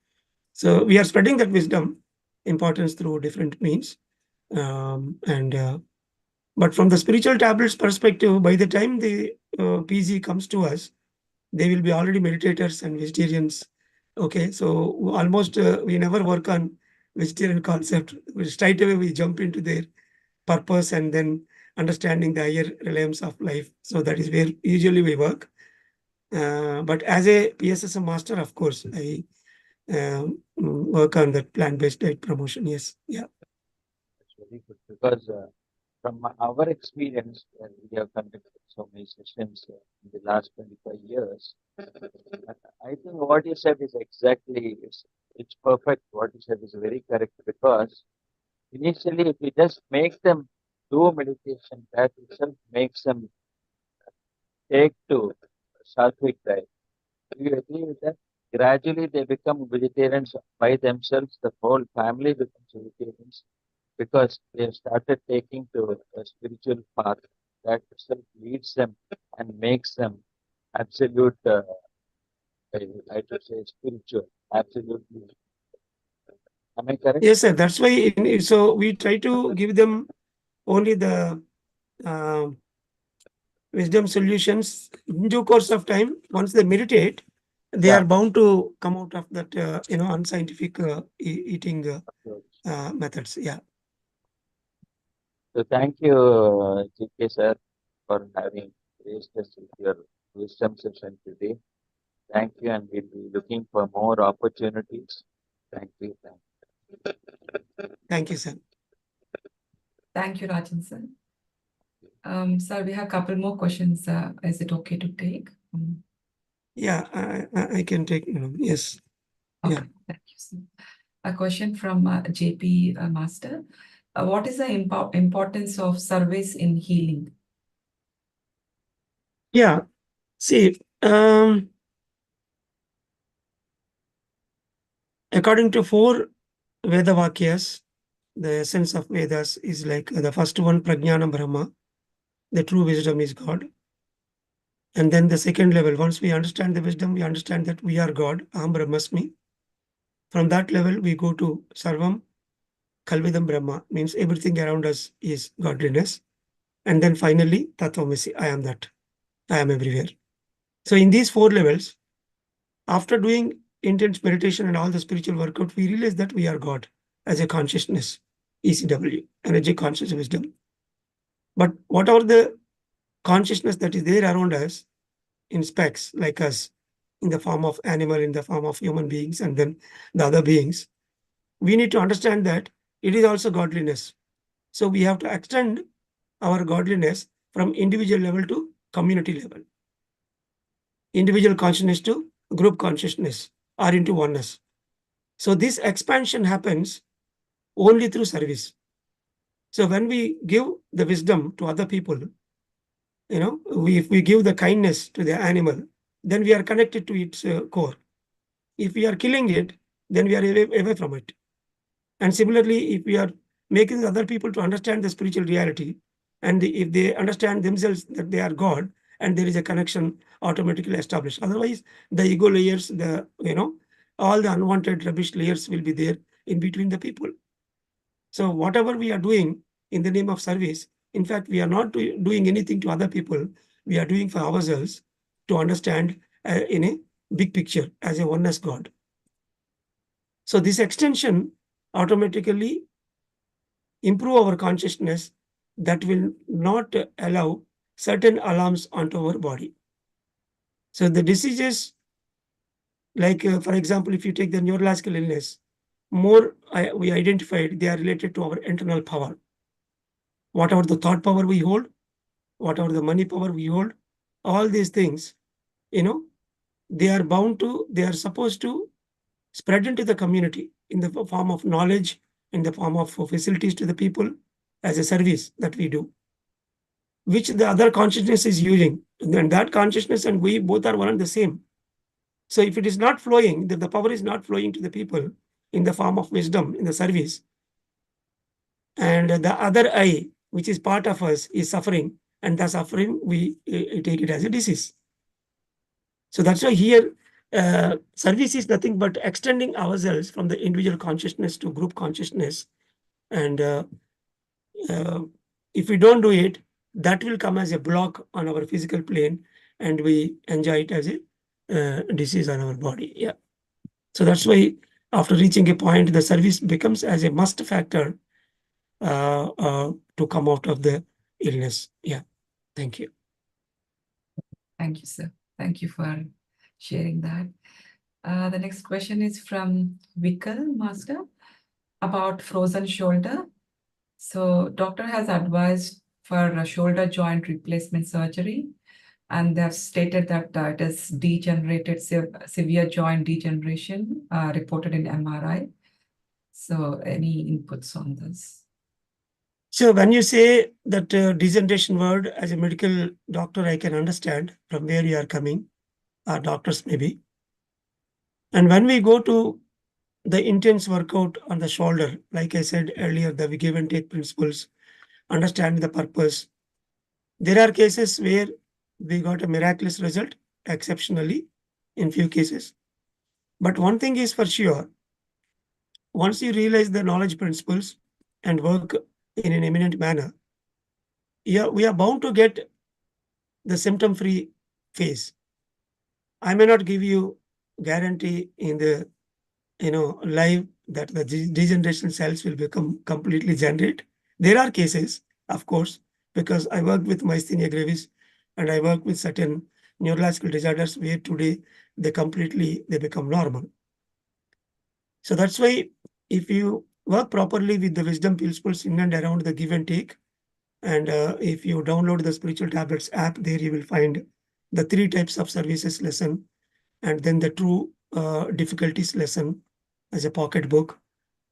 [SPEAKER 3] So we are spreading that wisdom, importance through different means. But from the spiritual tablets perspective, by the time the PG comes to us, they will be already meditators and vegetarians. Okay, so almost we never work on vegetarian concept. Straight away we jump into their purpose and then understanding the higher realms of life. So that is where usually we work. But as a PSSM master, of course, I work on that plant-based diet promotion. Yes, yeah.
[SPEAKER 5] that's very good because from our experience, we have conducted so many sessions in the last 25 years. I think what you said is exactly, it's perfect. What you said is very correct because initially, if you just make them do meditation, that itself makes them take to sattvic diet. Do you agree with that? Gradually, they become vegetarians by themselves. The whole family becomes vegetarians because they have started taking to a spiritual path that itself leads them and makes them absolute, I should say, spiritual, absolutely. Am I correct?
[SPEAKER 3] Yes, sir. That's why. So we try to give them only the wisdom solutions in due course of time. Once they meditate, they
[SPEAKER 5] Yeah.
[SPEAKER 3] are bound to come out of that, unscientific eating methods. Yeah.
[SPEAKER 5] So thank you, GK sir, for having graced us with your wisdom session today. Thank you, and we'll be looking for more opportunities. Thank you.
[SPEAKER 3] Thank you, sir.
[SPEAKER 2] Thank you, Rajan sir. Sir, we have a couple more questions. Is it okay to take?
[SPEAKER 3] Yeah, I can take. Yes.
[SPEAKER 2] Okay,
[SPEAKER 3] Yeah.
[SPEAKER 2] thank you, sir. A question from JP Master. What is the importance of service in healing?
[SPEAKER 3] Yeah. See, according to 4 Veda Vakyas, the essence of Vedas is like the first one, Prajnana Brahma, the true wisdom is God. And then the second level, once we understand the wisdom, we understand that we are God, Aham Brahmasmi. From that level, we go to Sarvam Kalvidam Brahma, means everything around us is godliness. And then finally, Tattvamasi, I am that. I am everywhere. So in these 4 levels, after doing intense meditation and all the spiritual workout, we realize that we are God as a consciousness, ECW, energy, conscious wisdom. But whatever the consciousness that is there around us in specks like us, in the form of animal, in the form of human beings, and then the other beings, we need to understand that it is also godliness. So we have to extend our godliness from individual level to community level, individual consciousness to group consciousness, or into oneness. So this expansion happens only through service. So when we give the wisdom to other people, if we give the kindness to the animal, then we are connected to its core. If we are killing it, then we are away from it. And similarly, if we are making other people to understand the spiritual reality, and if they understand themselves that they are God, and there is a connection automatically established. Otherwise, the ego layers, all the unwanted rubbish layers will be there in between the people. So whatever we are doing in the name of service, in fact, we are not doing anything to other people. We are doing for ourselves to understand in a big picture as a oneness God. So this extension automatically improve our consciousness that will not allow certain alarms onto our body. So the diseases, like for example, if you take the neurological illness, we identified they are related to our internal power. Whatever the thought power we hold, whatever the money power we hold, all these things, they are supposed to spread into the community in the form of knowledge, in the form of facilities to the people as a service that we do, which the other consciousness is using. And that consciousness and we both are one and the same. So if it is not flowing, the power is not flowing to the people in the form of wisdom, in the service, and the other I, which is part of us, is suffering, and the suffering, we take it as a disease. So that's why here, service is nothing but extending ourselves from the individual consciousness to group consciousness. And if we don't do it, that will come as a block on our physical plane, and we enjoy it as a disease on our body. Yeah. So that's why after reaching a point, the service becomes as a must factor to come out of the illness. Yeah. Thank you.
[SPEAKER 2] Thank you, sir. Thank you for sharing that. The next question is from Vikal Master about frozen shoulder. So doctor has advised for a shoulder joint replacement surgery, and they have stated that it is degenerated, severe joint degeneration reported in MRI. So any inputs on this?
[SPEAKER 3] So when you say that degeneration word, as a medical doctor, I can understand from where you are coming, or doctors maybe. And when we go to the intense workout on the shoulder, like I said earlier, the give and take principles, understand the purpose. There are cases where we got a miraculous result, exceptionally, in few cases. But one thing is for sure, once you realize the knowledge principles and work in an eminent manner, we are bound to get the symptom-free phase. I may not give you guarantee in the live that the degeneration cells will become completely generate. There are cases, of course, because I work with myasthenia gravis and I work with certain neurological disorders where today they become normal. So that's why if you work properly with the wisdom principles in and around the give and take, and if you download the Spiritual Tablets app, there you will find the 3 types of services lesson, and then the true difficulties lesson as a pocket book,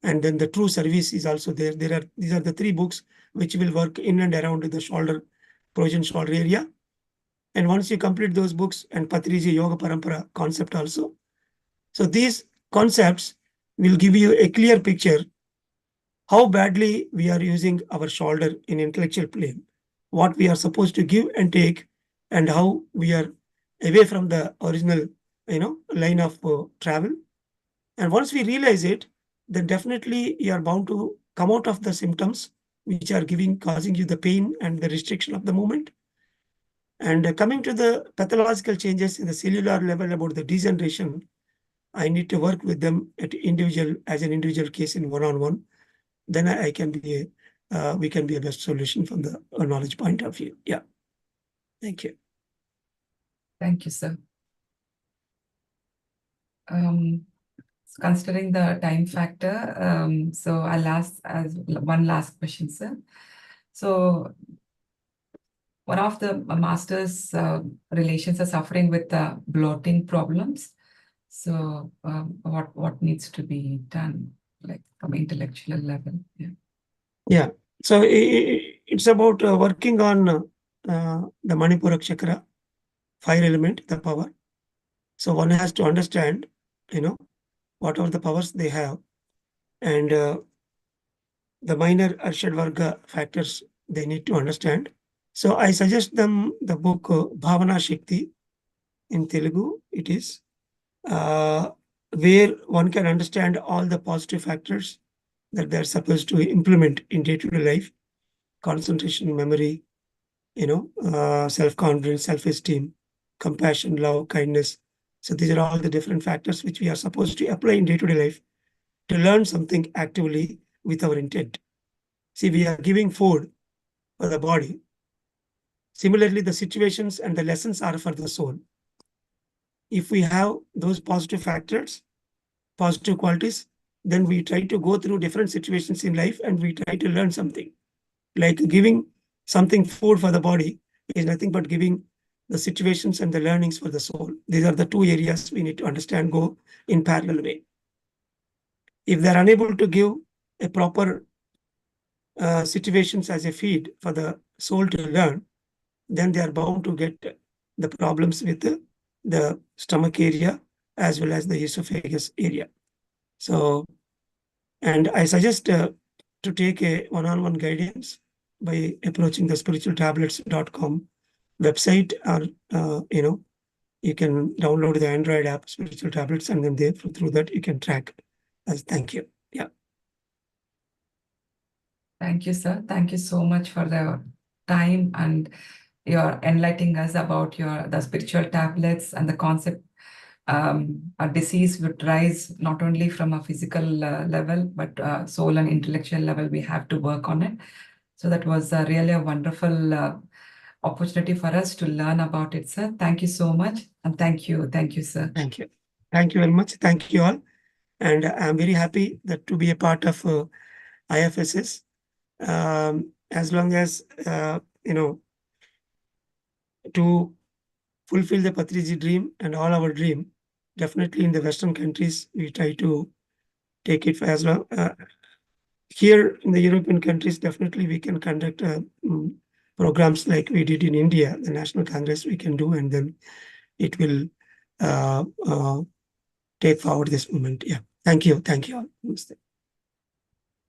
[SPEAKER 3] and then the true service is also there. These are the 3 books which will work in and around the shoulder, projection shoulder area. And once you complete those books and Patriji Yoga Parampara concept also, so these concepts will give you a clear picture how badly we are using our shoulder in intellectual plane, what we are supposed to give and take, and how we are away from the original, line of travel. And once we realize it, then definitely you are bound to come out of the symptoms which are causing you the pain and the restriction of the movement. And coming to the pathological changes in the cellular level about the degeneration, I need to work with them as an individual case in one-on-one. Then I can be we can be a best solution from the knowledge point of view. Yeah. Thank you.
[SPEAKER 2] Thank you, sir. Considering the time factor, so I'll ask as one last question, sir. So one of the master's relations are suffering with bloating problems. So what needs to be done, like from intellectual level? Yeah.
[SPEAKER 3] Yeah. So it's about working on the Manipura chakra, fire element, the power. So one has to understand, whatever the powers they have, and the minor Arshad Varga factors they need to understand. So I suggest them the book Bhavana Shakti in Telugu. It is where one can understand all the positive factors that they're supposed to implement in day-to-day life: concentration, memory, self-confidence, self-esteem, compassion, love, kindness. So these are all the different factors which we are supposed to apply in day-to-day life to learn something actively with our intent. See, we are giving food for the body. Similarly, the situations and the lessons are for the soul. If we have those positive factors, positive qualities, then we try to go through different situations in life and we try to learn something. Like giving something food for the body is nothing but giving the situations and the learnings for the soul. These are the 2 areas we need to understand go in parallel way. If they're unable to give a proper situations as a feed for the soul to learn, then they are bound to get the problems with the stomach area as well as the esophagus area. So, and I suggest to take a one-on-one guidance by approaching the spiritualtablets.com website, or you can download the Android app Spiritual Tablets, and then through that you can track. Thank you. Yeah.
[SPEAKER 2] Thank you, sir. Thank you so much for the time and your enlightening us about the spiritual tablets and the concept. A disease would rise not only from a physical level, but soul and intellectual level. We have to work on it. So that was really a wonderful opportunity for us to learn about it, sir. Thank you so much. And thank you, sir.
[SPEAKER 3] Thank you. Thank you very much. Thank you all. And I'm very happy that to be a part of IFSS. As long as, to fulfill the Patriji dream and all our dream, definitely in the Western countries, we try to take it for as long. Here in the European countries, definitely we can conduct programs like we did in India, the National Congress we can do, and then it will take forward this movement. Yeah. Thank you. Thank you all.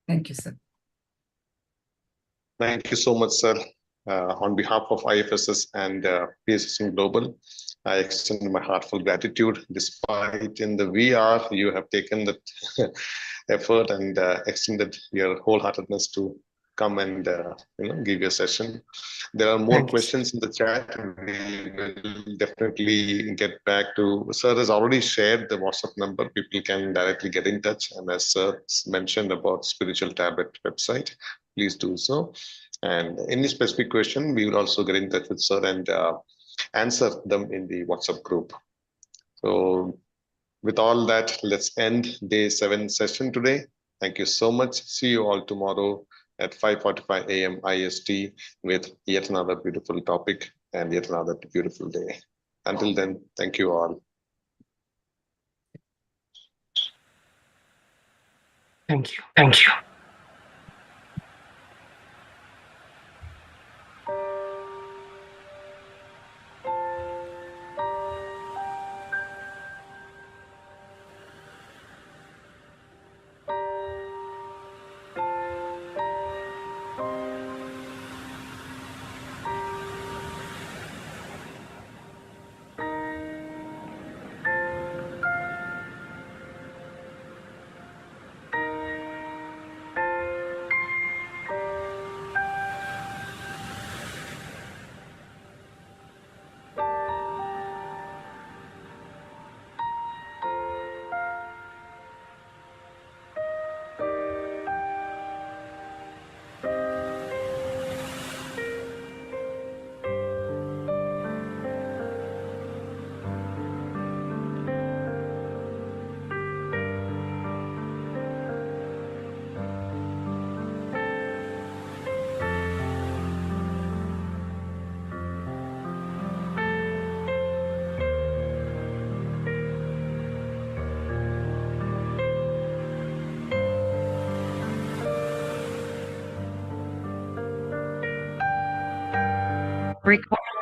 [SPEAKER 2] Thank you, sir.
[SPEAKER 1] Thank you so much, sir. On behalf of IFSS and PSSM Global, I extend my heartfelt gratitude. Despite in the VR, you have taken the effort and extended your wholeheartedness to come and give your session. There are more
[SPEAKER 3] Thank you, sir.
[SPEAKER 1] questions in the chat. We will definitely get back to. Sir has already shared the WhatsApp number. People can directly get in touch. And as Sir mentioned about Spiritual Tablet website, please do so. And any specific question, we will also get in touch with Sir and answer them in the WhatsApp group. So with all that, let's end day 7 session today. Thank you so much. See you all tomorrow at 5:45 a.m. IST with yet another beautiful topic and yet another beautiful day. Until then, thank you all.
[SPEAKER 3] Thank you.
[SPEAKER 6] Thank you. Record.